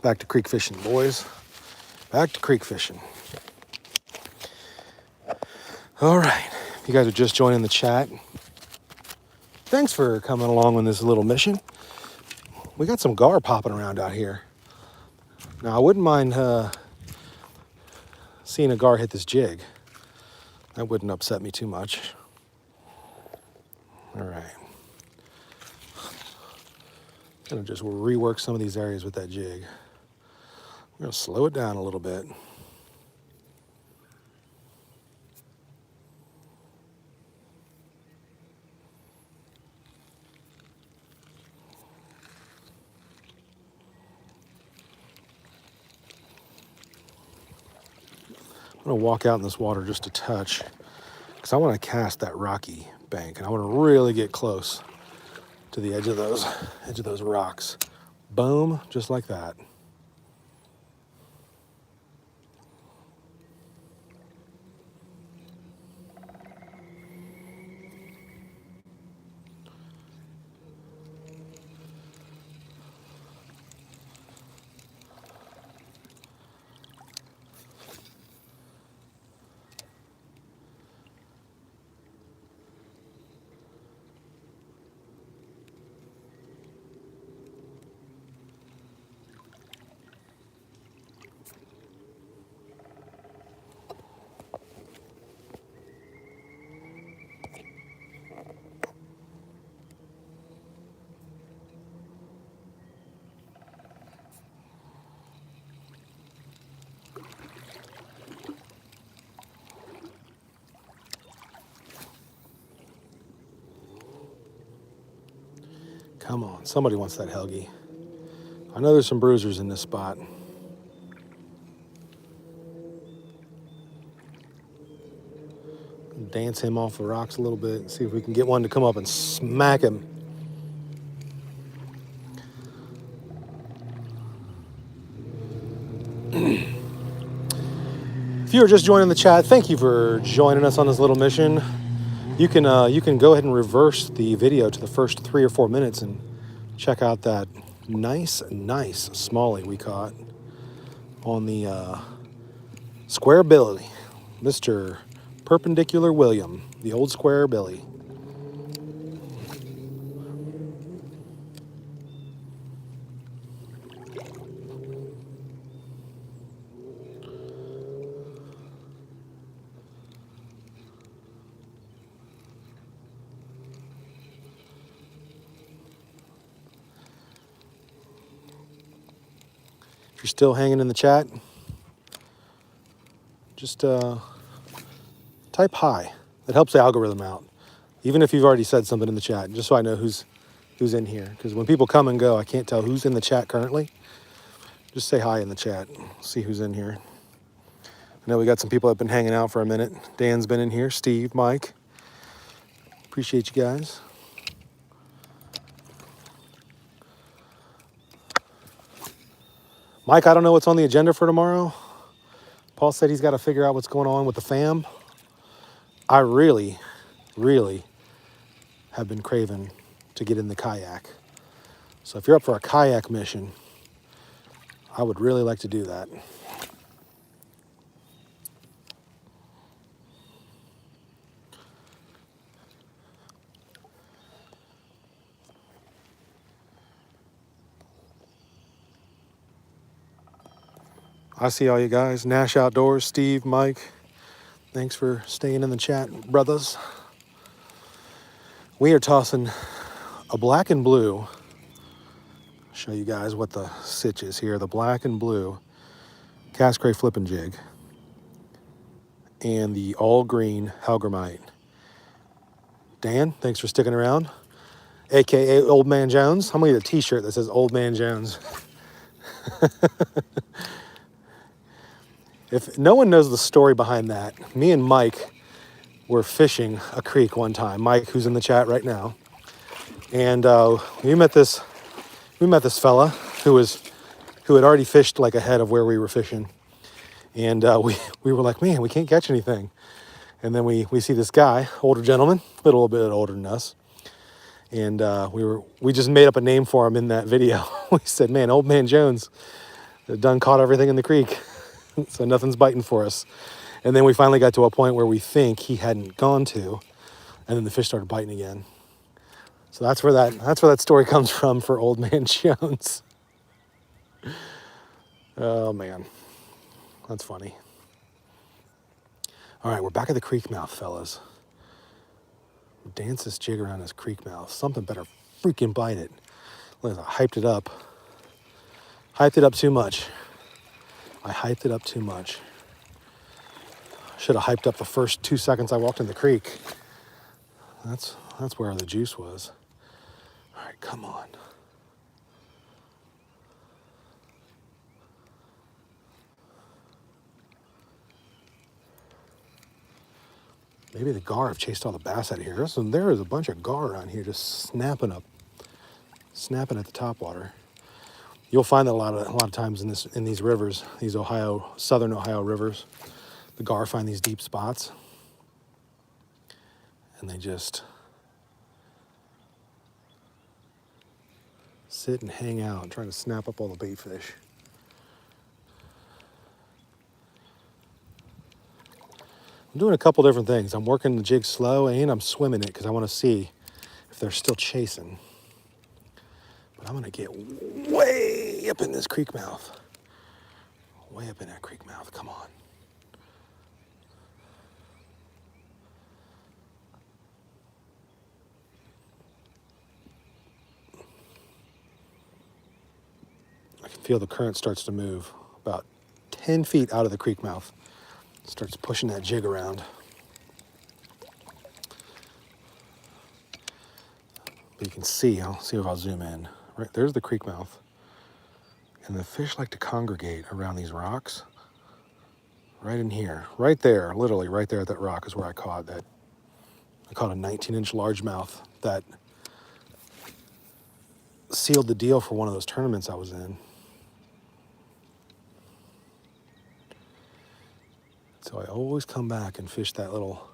Back to creek fishing, boys. Back to creek fishing. All right. If you guys are just joining the chat, thanks for coming along on this little mission. We got some gar popping around out here. Now, I wouldn't mind seeing a gar hit this jig. That wouldn't upset me too much. All right. Gonna just rework some of these areas with that jig. We're gonna slow it down a little bit. I'm gonna walk out in this water just a touch because I want to cast that rocky bank and I want to really get close to the edge of those rocks. Boom, just like that. Come on, somebody wants that Helgi. I know there's some bruisers in this spot. Dance him off the rocks a little bit, see if we can get one to come up and smack him. If you are just joining the chat, thank you for joining us on this little mission. You can go ahead and reverse the video to the first 3 or 4 minutes and check out that nice smallie we caught on the Square Billy, Mr. Perpendicular William, the old Square Billy. If you're still hanging in the chat, just type hi. That helps the algorithm out. Even if you've already said something in the chat, just so I know who's in here. Because when people come and go, I can't tell who's in the chat currently. Just say hi in the chat. See who's in here. I know we got some people that have been hanging out for a minute. Dan's been in here. Steve, Mike. Appreciate you guys. Mike, I don't know what's on the agenda for tomorrow. Paul said he's got to figure out what's going on with the fam. I really have been craving to get in the kayak. So if you're up for a kayak mission, I would really like to do that. I see all you guys. Nash Outdoors, Steve, Mike. Thanks for staying in the chat, brothers. We are tossing a black and blue. Show you guys what the sitch is here. The black and blue Cascray flipping jig and the all green Helgramite. Dan, thanks for sticking around. AKA Old Man Jones. I'm gonna get a t-shirt that says Old Man Jones. If no one knows the story behind that, me and Mike were fishing a creek one time. Mike, who's in the chat right now, and we met this fella who was who had already fished like ahead of where we were fishing. And we were like, man, we can't catch anything. And then we see this guy, older gentleman, a little bit older than us. And we just made up a name for him in that video. We said, man, Old Man Jones done caught everything in the creek. So nothing's biting for us. And then we finally got to a point where we think he hadn't gone to, and then the fish started biting again. So that's where that story comes from for Old Man Jones. Oh man, that's funny. All right, we're back at the creek mouth, fellas. Dance this jig around this creek mouth. Something better freaking bite it. Look, I hyped it up. Hyped it up too much. I hyped it up too much. Should have hyped up the first 2 seconds I walked in the creek. That's where the juice was. All right, come on. Maybe the gar have chased all the bass out of here. There is a bunch of gar around here just snapping at the topwater. You'll find that a lot of times in these rivers, these southern Ohio rivers, the gar find these deep spots, and they just sit and hang out, trying to snap up all the bait fish. I'm doing a couple different things. I'm working the jig slow and I'm swimming it because I want to see if they're still chasing. But I'm going to get way up in this creek mouth. Way up in that creek mouth. Come on. I can feel the current starts to move about 10 feet out of the creek mouth. Starts pushing that jig around. But you can see, I'll see if I'll zoom in. Right there's the creek mouth. And the fish like to congregate around these rocks. Right in here. Right there, literally right there at that rock is where I caught that. I caught a 19-inch largemouth that sealed the deal for one of those tournaments I was in. So I always come back and fish that little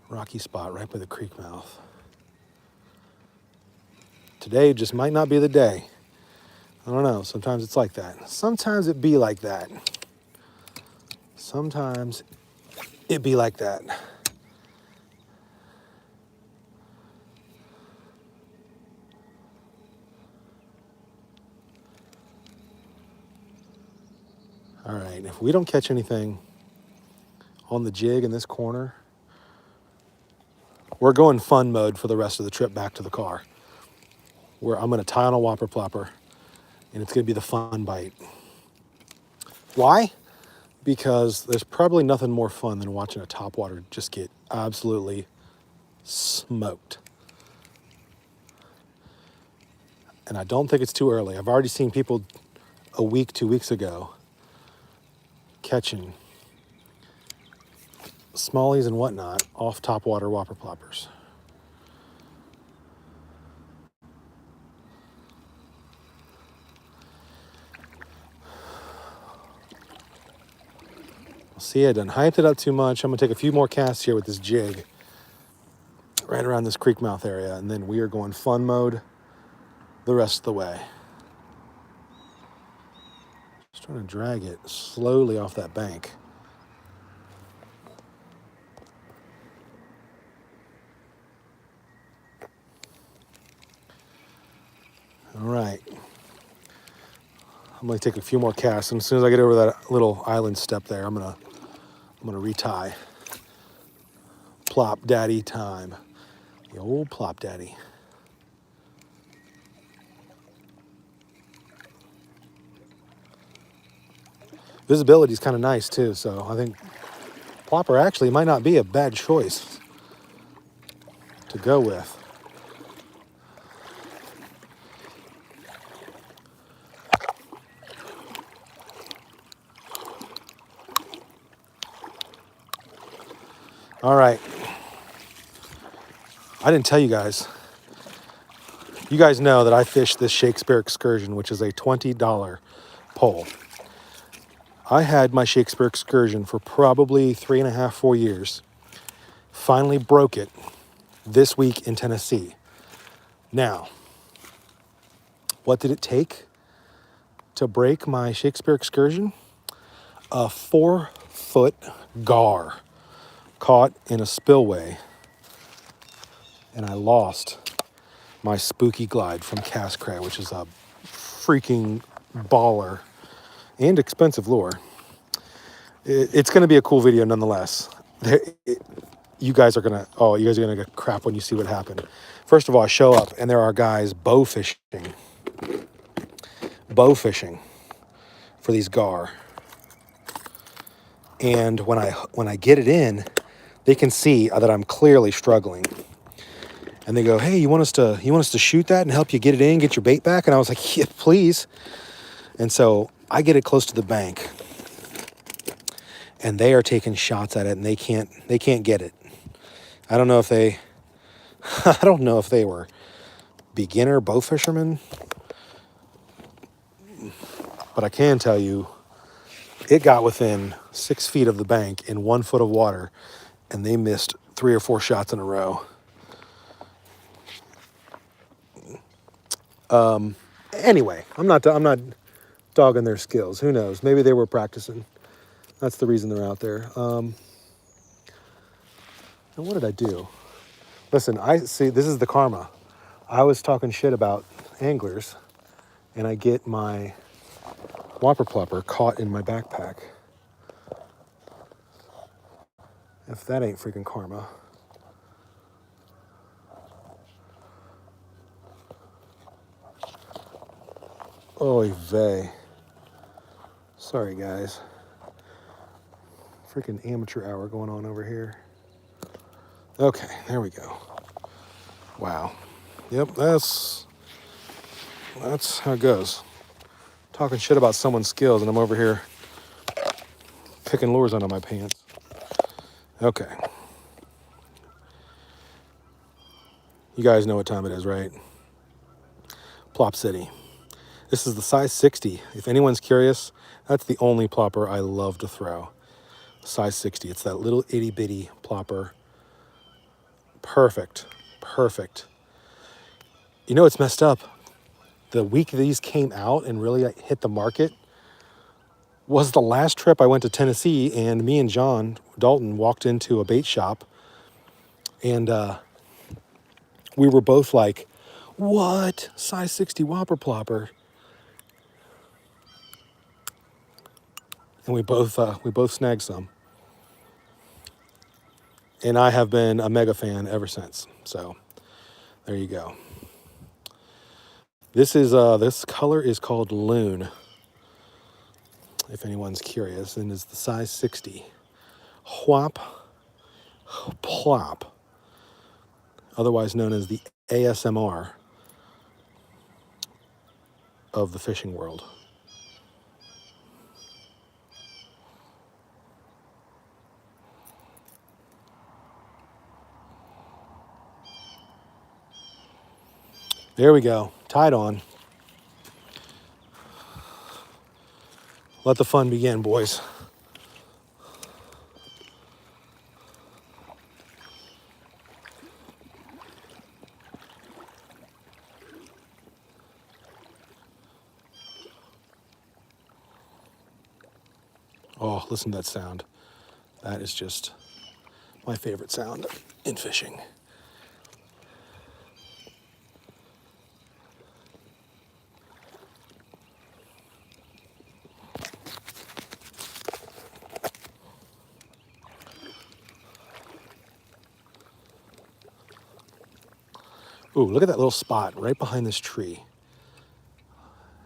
rocky spot right by the creek mouth. Today just might not be the day. I don't know, sometimes it's like that. Sometimes it be like that. Sometimes it be like that. All right, if we don't catch anything on the jig in this corner, we're going fun mode for the rest of the trip back to the car, where I'm going to tie on a whopper plopper and it's going to be the fun bite. Why? Because there's probably nothing more fun than watching a topwater just get absolutely smoked. And I don't think it's too early. I've already seen people a week, 2 weeks ago catching smallies and whatnot off topwater whopper ploppers. See, I done hyped it up too much. I'm gonna take a few more casts here with this jig right around this creek mouth area, and then we are going fun mode the rest of the way. Just trying to drag it slowly off that bank. All right. I'm gonna take a few more casts, and as soon as I get over that little island step there, I'm gonna retie. Plop daddy time. The old plop daddy. Visibility is kind of nice too, so I think plopper actually might not be a bad choice to go with. All right. I didn't tell you guys. You guys know that I fish this Shakespeare Excursion, which is a $20 pole. I had my Shakespeare Excursion for probably 3.5, 4 years. Finally broke it this week in Tennessee. Now, what did it take to break my Shakespeare Excursion? A 4-foot gar caught in a spillway, and I lost my spooky glide from Cast Crab, which is a freaking baller and expensive lure. It's going to be a cool video nonetheless. You guys are going to get crap when you see what happened. First of all, I show up and there are guys bow fishing for these gar. And when I get it in, they can see that I'm clearly struggling. And they go, "Hey, you want us to shoot that and help you get it in, get your bait back?" And I was like, "Yeah, please." And so I get it close to the bank, and they are taking shots at it, and they can't get it. I don't know if they were beginner bow fishermen, but I can tell you, it got within 6 feet of the bank in 1 foot of water, and they missed 3 or 4 shots in a row. Anyway, I'm not dogging their skills. Who knows? Maybe they were practicing. That's the reason they're out there. And what did I do? Listen, I see. This is the karma. I was talking shit about anglers, and I get my whopper plopper caught in my backpack. If that ain't freaking karma. Oy vey. Sorry, guys. Freaking amateur hour going on over here. Okay, there we go. Wow. Yep, that's how it goes. Talking shit about someone's skills, and I'm over here picking lures under my pants. Okay. You guys know what time it is, right? Plop City. This is the size 60. If anyone's curious, that's the only plopper I love to throw. Size 60. It's that little itty bitty plopper. Perfect. You know, it's messed up. The week these came out and really hit the market was the last trip I went to Tennessee, and me and John Dalton walked into a bait shop, and we were both like, "What? Size 60 whopper plopper?" And we both snagged some. And I have been a mega fan ever since. So there you go. This color is called Loon, if anyone's curious, and is the size 60. Whop plop, otherwise known as the ASMR of the fishing world. There we go. Tied on. Let the fun begin, boys. Oh, listen to that sound. That is just my favorite sound in fishing. Ooh, look at that little spot right behind this tree.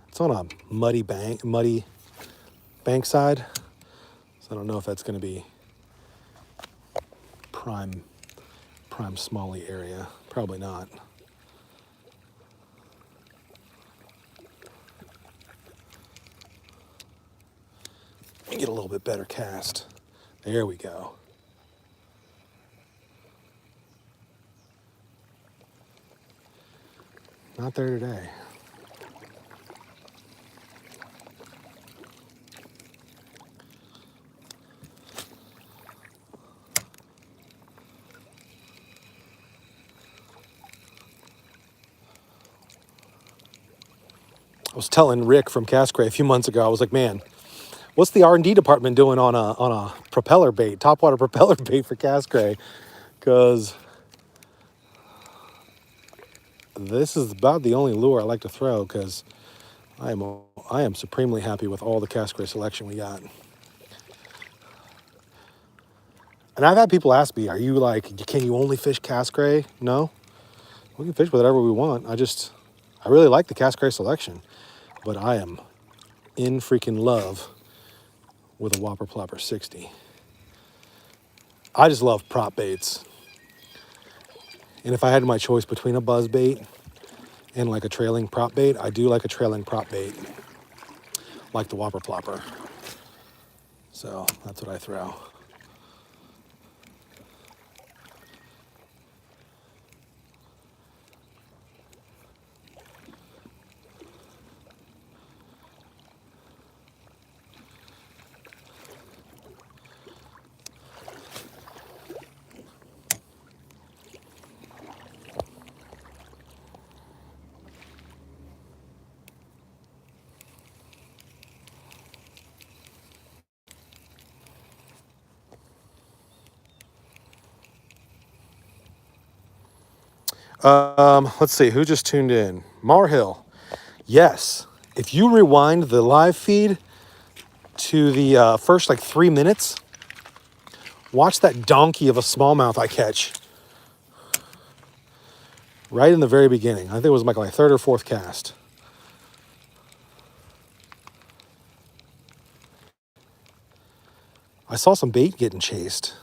It's on a muddy bankside. So I don't know if that's going to be prime smallie area. Probably not. Let me get a little bit better cast. There we go. Not there today. I was telling Rick from Cascray a few months ago, I was like, man, what's the R&D department doing on a propeller bait, topwater propeller bait for Cascray? Because this is about the only lure I like to throw, because I am supremely happy with all the Cascray selection we got. And I've had people ask me, are you like, can you only fish Cascray? No, we can fish whatever we want. I really like the Cascray selection, but I am in freaking love with a Whopper Plopper 60. I just love prop baits. And if I had my choice between a buzz bait and like a trailing prop bait, I do like a trailing prop bait, like the Whopper Plopper. So that's what I throw. Let's see, who just tuned in? Mar Hill. Yes, if you rewind the live feed to the first like 3 minutes, watch that donkey of a smallmouth I catch right in the very beginning. I think it was like my third or fourth cast. I saw some bait getting chased.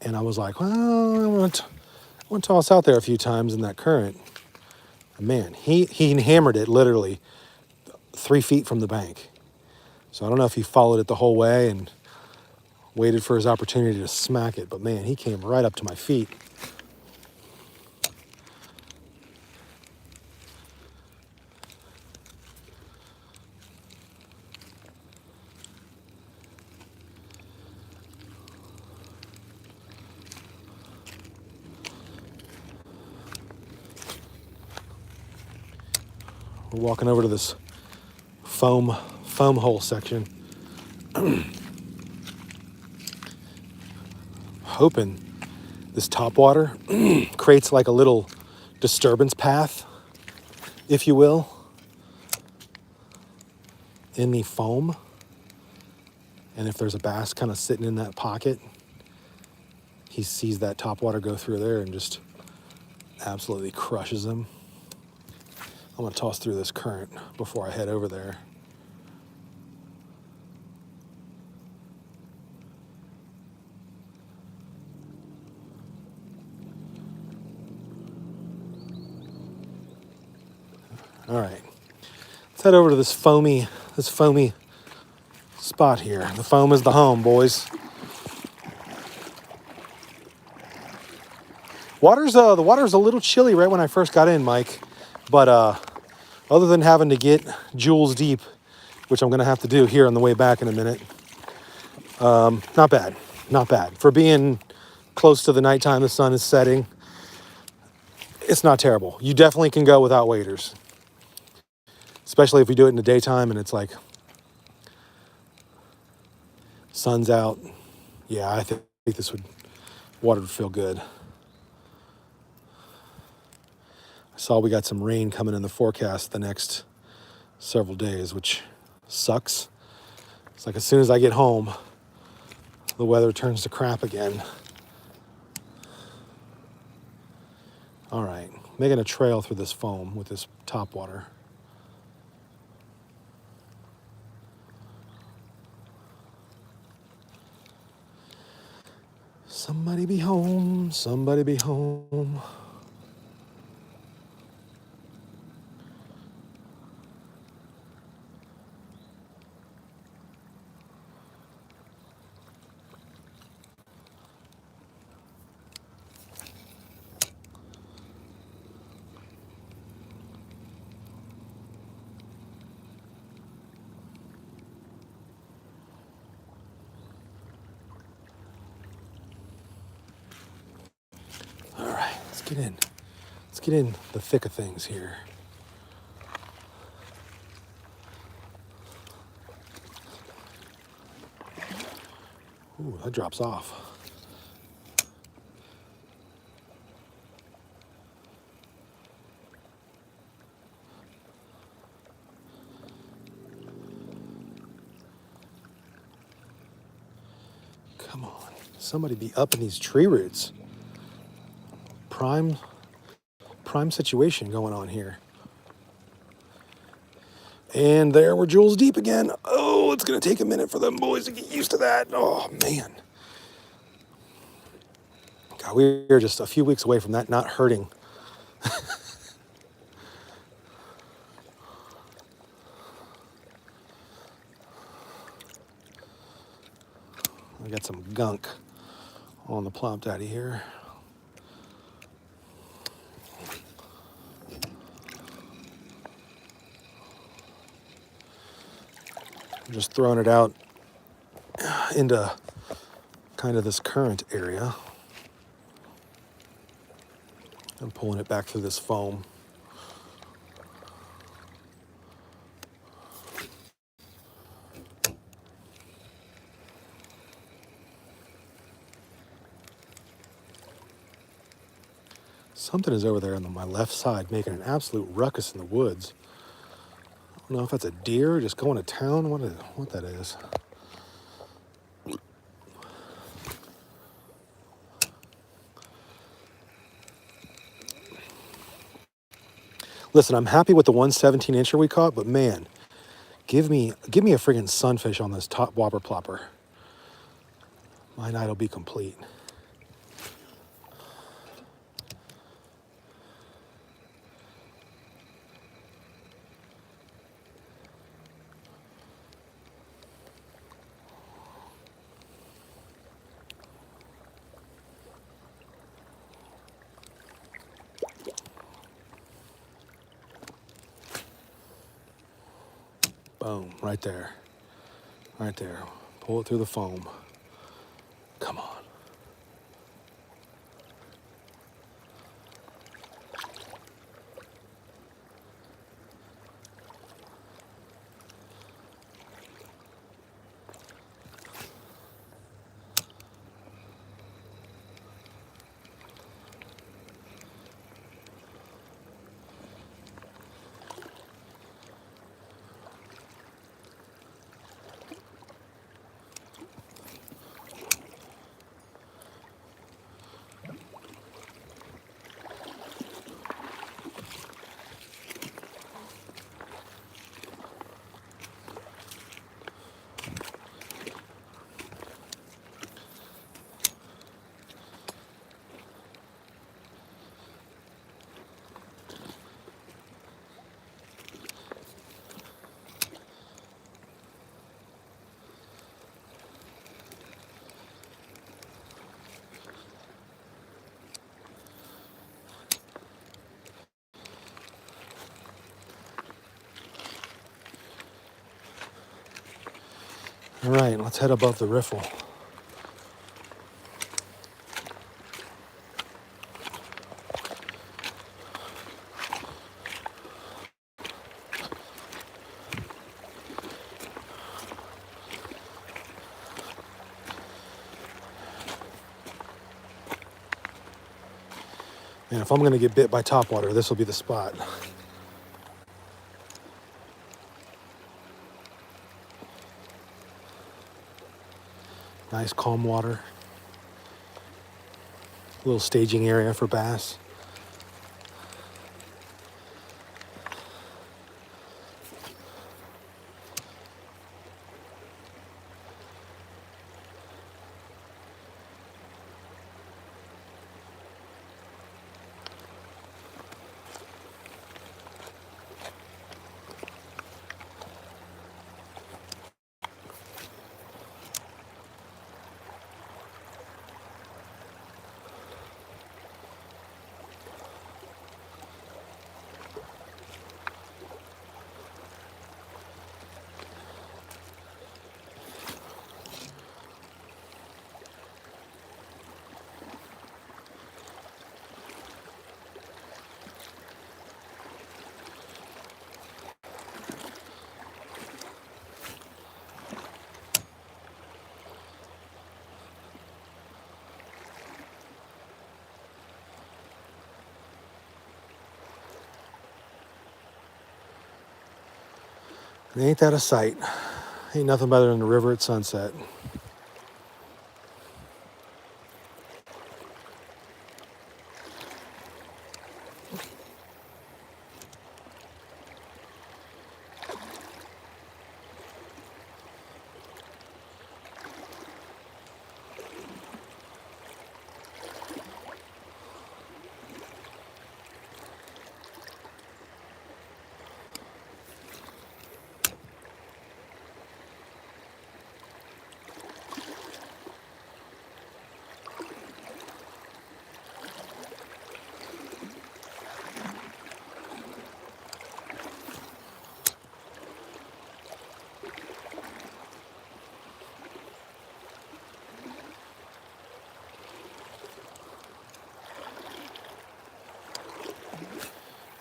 And I was like, well, I want to toss out there a few times in that current. And man, he hammered it literally 3 feet from the bank. So I don't know if he followed it the whole way and waited for his opportunity to smack it. But man, he came right up to my feet. We're walking over to this foam hole section. Hoping this topwater creates like a little disturbance path, if you will, in the foam. And if there's a bass kind of sitting in that pocket, he sees that topwater go through there and just absolutely crushes him. I'm gonna toss through this current before I head over there. All right, let's head over to this foamy spot here. The foam is the home, boys. The water's a little chilly right when I first got in, Mike. But other than having to get jewels deep, which I'm gonna have to do here on the way back in a minute, not bad. For being close to the nighttime, the sun is setting. It's not terrible. You definitely can go without waders, especially if you do it in the daytime and it's like sun's out. Yeah, I think this water would feel good. I saw we got some rain coming in the forecast the next several days, which sucks. It's like as soon as I get home, the weather turns to crap again. All right, making a trail through this foam with this topwater. Somebody be home, somebody be home. get in. Let's get in the thick of things here. Ooh, that drops off. Come on, somebody be up in these tree roots. Prime situation going on here. And there we're jewels deep again. Oh, it's gonna take a minute for them boys to get used to that. Oh man. God, we're just a few weeks away from that not hurting. I got some gunk on the Plop Daddy here. I'm just throwing it out into kind of this current area. I'm pulling it back through this foam. Something is over there on my left side making an absolute ruckus in the woods. I don't know if that's a deer just going to town, what that is. Listen, I'm happy with the 117-incher we caught, but man, give me a friggin' sunfish on this top whopper plopper. My night will be complete. Boom, right there. Right there. Pull it through the foam. Come on. All right, let's head above the riffle. And if I'm gonna get bit by topwater, this will be the spot. Nice calm water. A little staging area for bass. And ain't that a sight? Ain't nothing better than the river at sunset.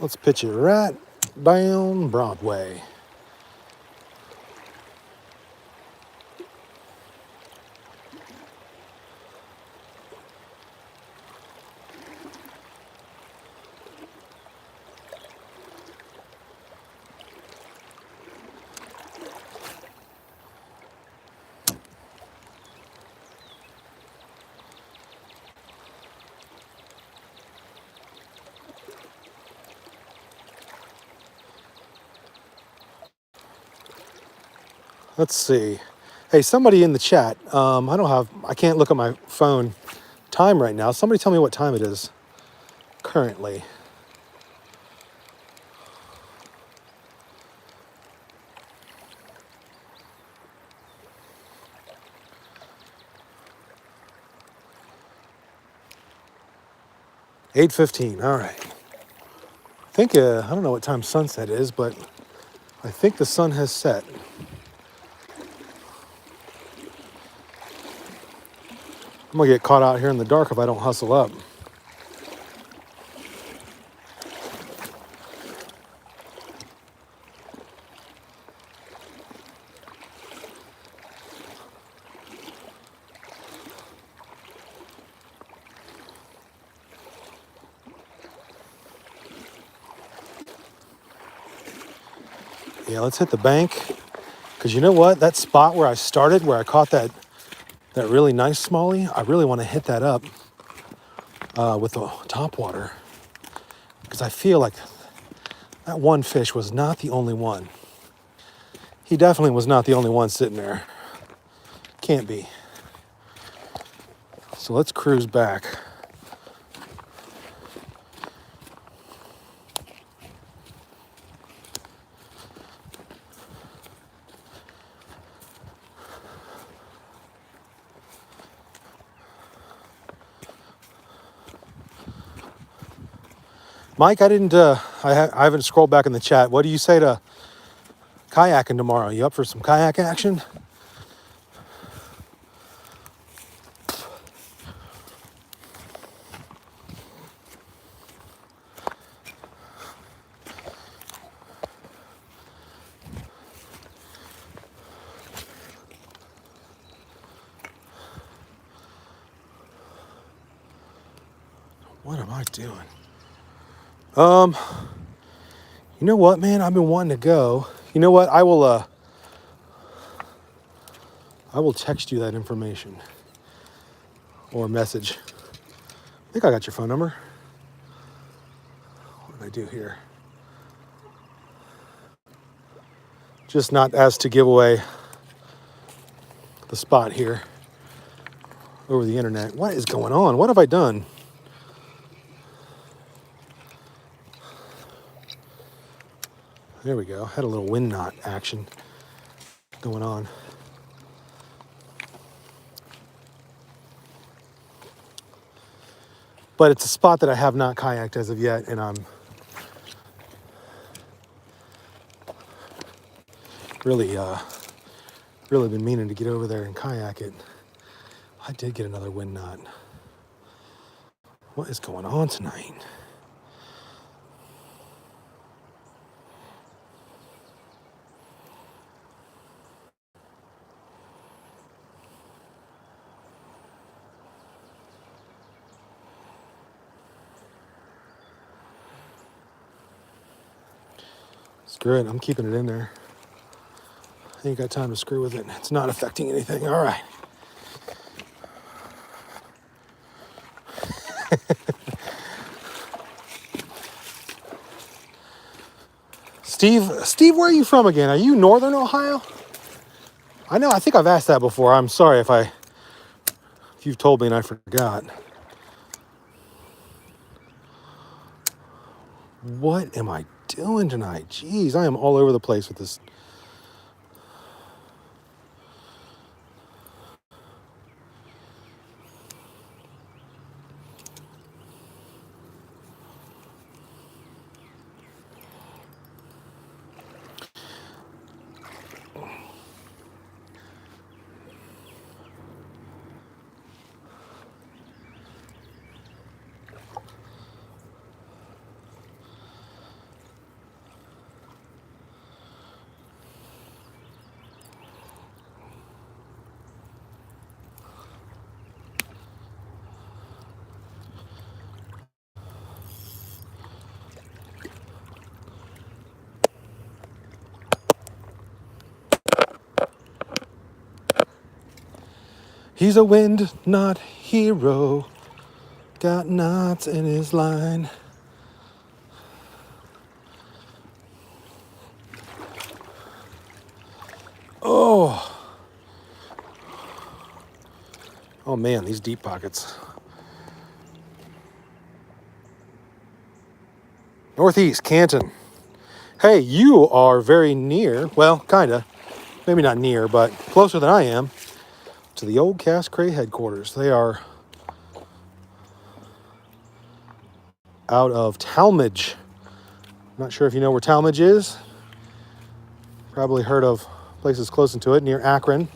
Let's pitch it right down Broadway. Let's see. Hey, somebody in the chat. I can't look at my phone time right now. Somebody tell me what time it is currently. (8:15). All right. I don't know what time sunset is, but I think the sun has set. I'm gonna get caught out here in the dark if I don't hustle up. Yeah, let's hit the bank. Because you know what? That spot where I started, where I caught that really nice smallie, I really want to hit that up with the top water. Because I feel like that one fish was not the only one. He definitely was not the only one sitting there. Can't be. So let's cruise back. Mike, I haven't scrolled back in the chat. What do you say to kayaking tomorrow? You up for some kayak action? What am I doing? You know what, man? I've been wanting to go. You know what? I will text you that information or a message. I think I got your phone number. What did I do here? Just not as to give away the spot here over the internet. What is going on? What have I done? There we go. Had a little wind knot action going on. But it's a spot that I have not kayaked as of yet, and I'm really been meaning to get over there and kayak it. I did get another wind knot. What is going on tonight? Screw it, I'm keeping it in there. ain't got time to screw with it. It's not affecting anything. All right. Steve, where are you from again? Are you Northern Ohio? I know, I think I've asked that before. I'm sorry if you've told me and I forgot. What am I doing tonight? Jeez, I am all over the place with this. He's a wind knot hero, got knots in his line. Oh man, these deep pockets. Northeast, Canton. Hey, you are very near, well, kinda, maybe not near, but closer than I am, to the old Cass Cray headquarters. They are out of Talmadge. Not sure if you know where Talmadge is. Probably heard of places close to it, near Akron.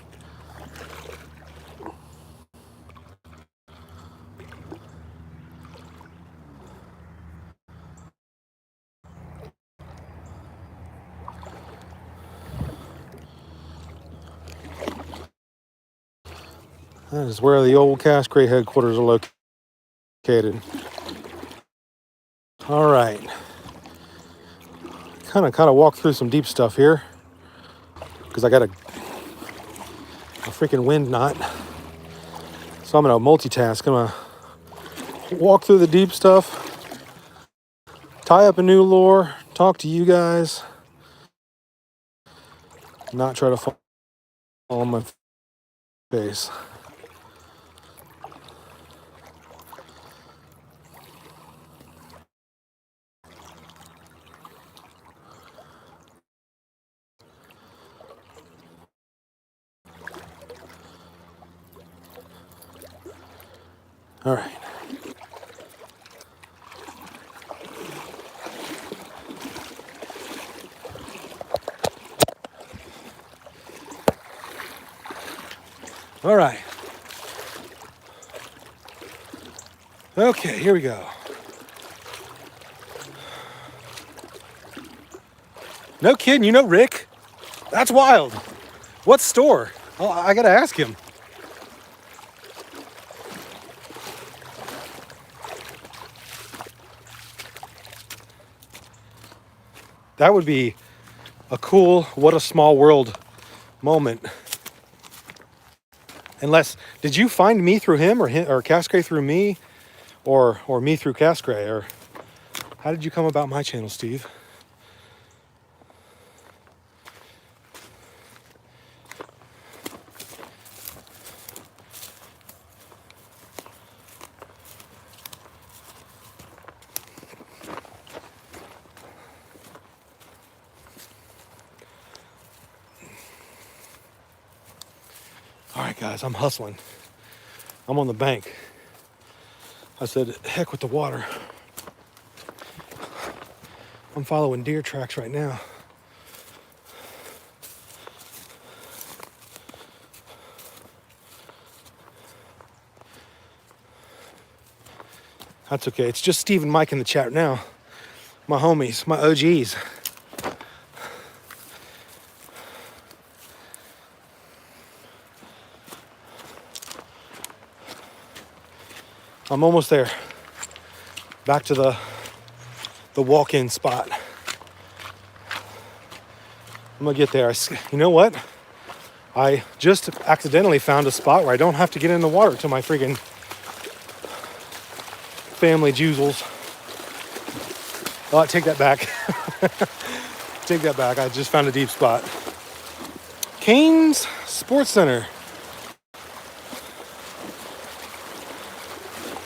That is where the old Cass Cray headquarters are located. All right. Kind of walk through some deep stuff here because I got a freaking wind knot. So I'm going to multitask. I'm going to walk through the deep stuff, tie up a new lure, talk to you guys, not try to fall on my face. All right. All right. Okay, here we go. No kidding, you know Rick? That's wild. What store? Oh, I gotta ask him. That would be a cool, what a small world moment. Unless, did you find me through him or Cass Cray through me or me through Cass Cray? Or how did you come about my channel, Steve? All right, guys, I'm hustling. I'm on the bank. I said, heck with the water. I'm following deer tracks right now. That's okay. It's just Steve and Mike in the chat now. My homies, my OGs. I'm almost there. Back to the walk-in spot. I'm gonna get there. You know what? I just accidentally found a spot where I don't have to get in the water to my friggin' family juicels. Oh, I take that back. Take that back. I just found a deep spot. Canes Sports Center.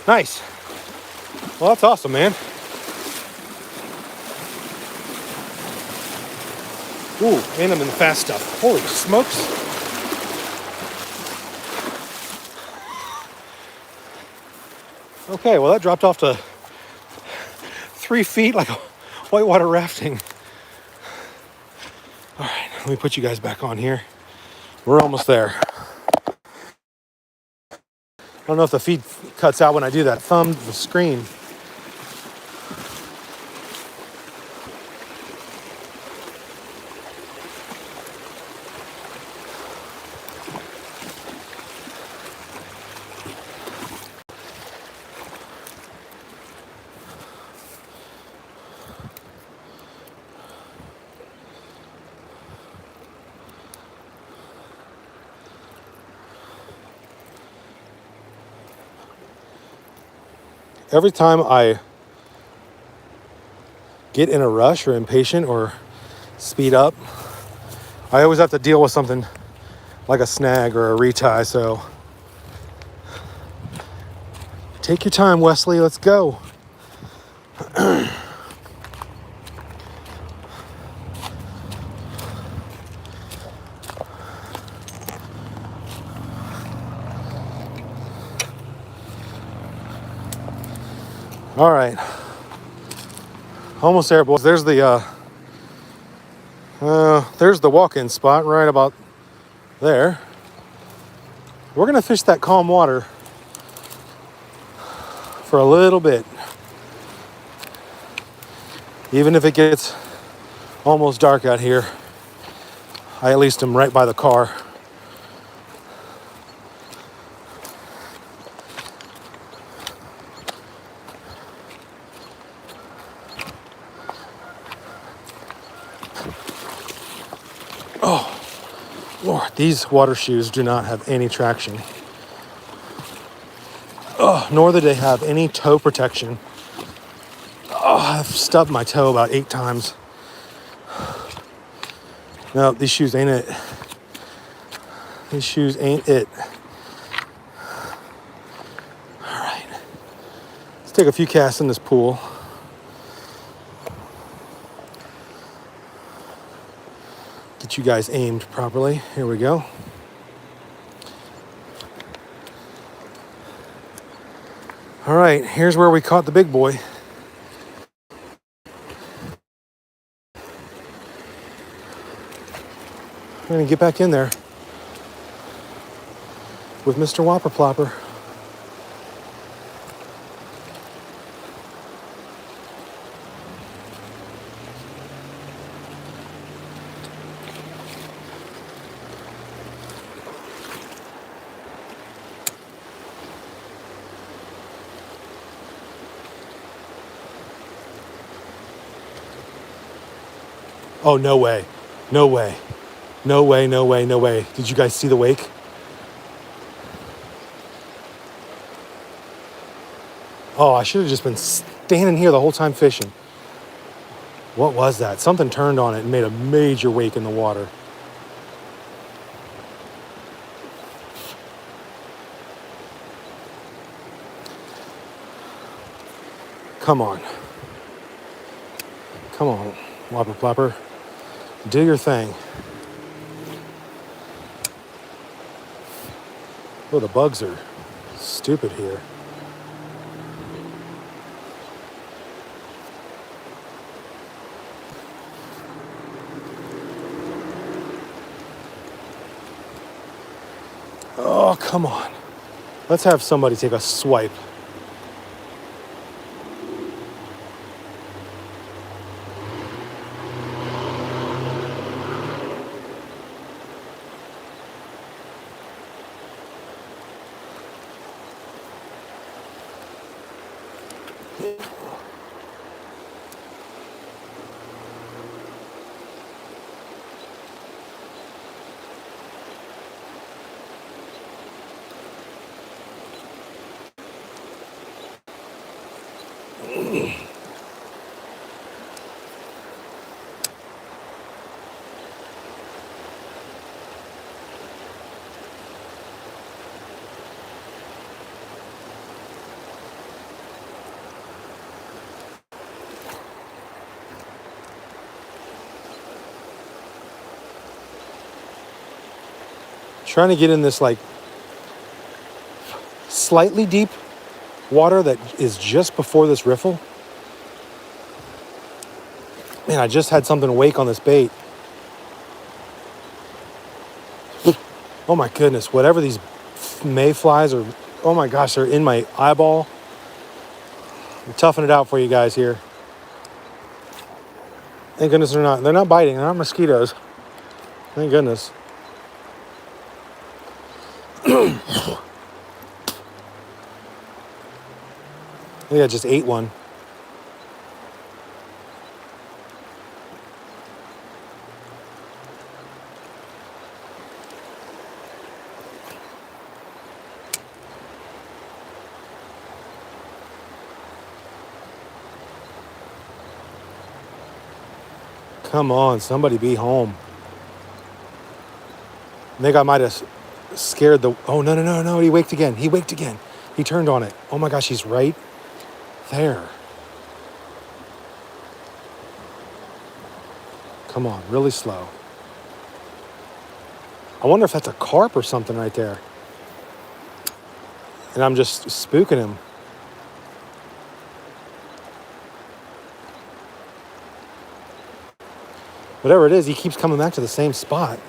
Nice. Well, that's awesome, man. Ooh, and I'm in the fast stuff. Holy smokes. Okay, well, that dropped off to 3 feet like a whitewater rafting. All right, let me put you guys back on here. We're almost there. I don't know if the feed cuts out when I do that. Thumb the screen. Every time I get in a rush or impatient or speed up, I always have to deal with something like a snag or a retie. So take your time, Wesley. Let's go. All right. Almost there, boys. There's the walk-in spot right about there. We're gonna fish that calm water for a little bit. Even if it gets almost dark out here, I at least am right by the car. Oh, Lord, these water shoes do not have any traction. Oh, nor do they have any toe protection. Oh, I've stubbed my toe about 8 times. No, these shoes ain't it. These shoes ain't it. All right. Let's take a few casts in this pool. Get you guys aimed properly. Here we go. All right, here's where we caught the big boy. We're gonna get back in there with Mr. Whopper Plopper. Oh, no way. No way. No way, no way, no way. Did you guys see the wake? Oh, I should have just been standing here the whole time fishing. What was that? Something turned on it and made a major wake in the water. Come on. Come on, Whopper Plopper. Do your thing. Oh, the bugs are stupid here. Oh, come on. Let's have somebody take a swipe. Trying to get in this like slightly deep water that is just before this riffle. Man, I just had something wake on this bait. Oh my goodness, whatever these mayflies are, oh my gosh, they're in my eyeball. I'm toughing it out for you guys here. Thank goodness they're not biting, they're not mosquitoes. Thank goodness. I think I just ate one. Come on, somebody be home. I think I might have scared the... Oh, no. He waked again. He turned on it. Oh my gosh, he's right there. Come on, really slow. I wonder if that's a carp or something right there. And I'm just spooking him. Whatever it is, he keeps coming back to the same spot.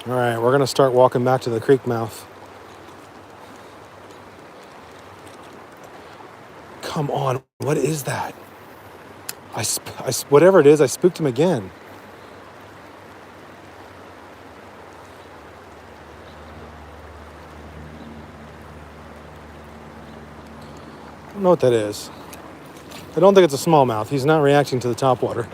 All right, we're going to start walking back to the creek mouth. Come on, what is that? Whatever it is, I spooked him again. I don't know what that is. I don't think it's a smallmouth. He's not reacting to the topwater.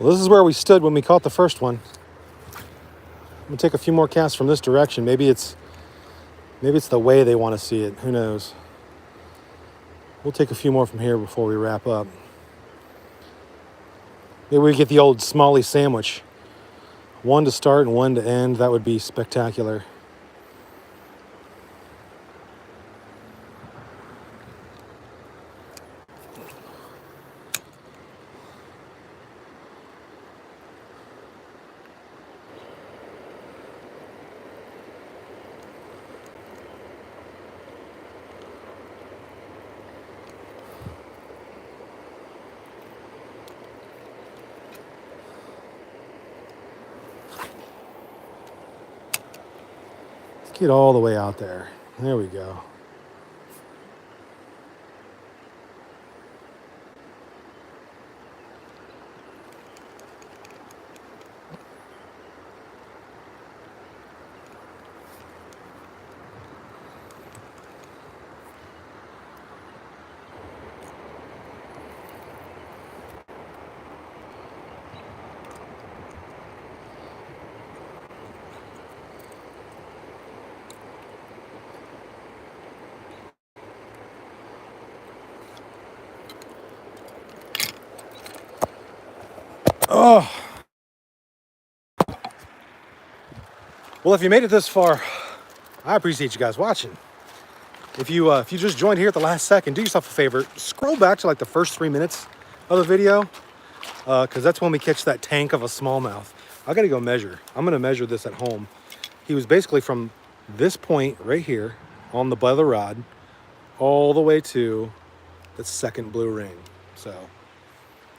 Well, this is where we stood when we caught the first one. I'm gonna take a few more casts from this direction. Maybe it's the way they want to see it. Who knows? We'll take a few more from here before we wrap up. Maybe we get the old Smalley sandwich. One to start and one to end. That would be spectacular. Get all the way out there. There we go. Oh. Well, if you made it this far, I appreciate you guys watching. if you just joined here at the last second, do yourself a favor, scroll back to like the first 3 minutes of the video, because that's when we catch that tank of a smallmouth. I gotta go measure. I'm gonna measure this at home. He was basically from this point right here on the butt of the rod all the way to the second blue ring. So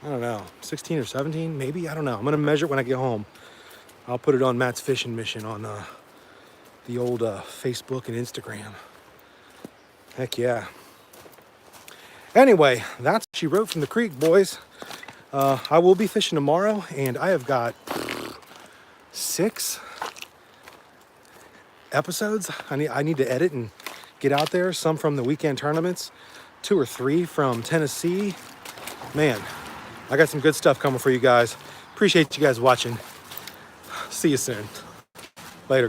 I don't know, 16 or 17 maybe, I don't know. I'm gonna measure it when I get home. I'll put it on Matt's fishing mission on the old Facebook and Instagram. Heck yeah. Anyway, that's what she wrote from the creek, boys. I will be fishing tomorrow, and I have got 6 episodes I need to edit and get out there. Some from the weekend tournaments, 2 or 3 from Tennessee. Man, I got some good stuff coming for you guys. Appreciate you guys watching. See you soon. Later, guys.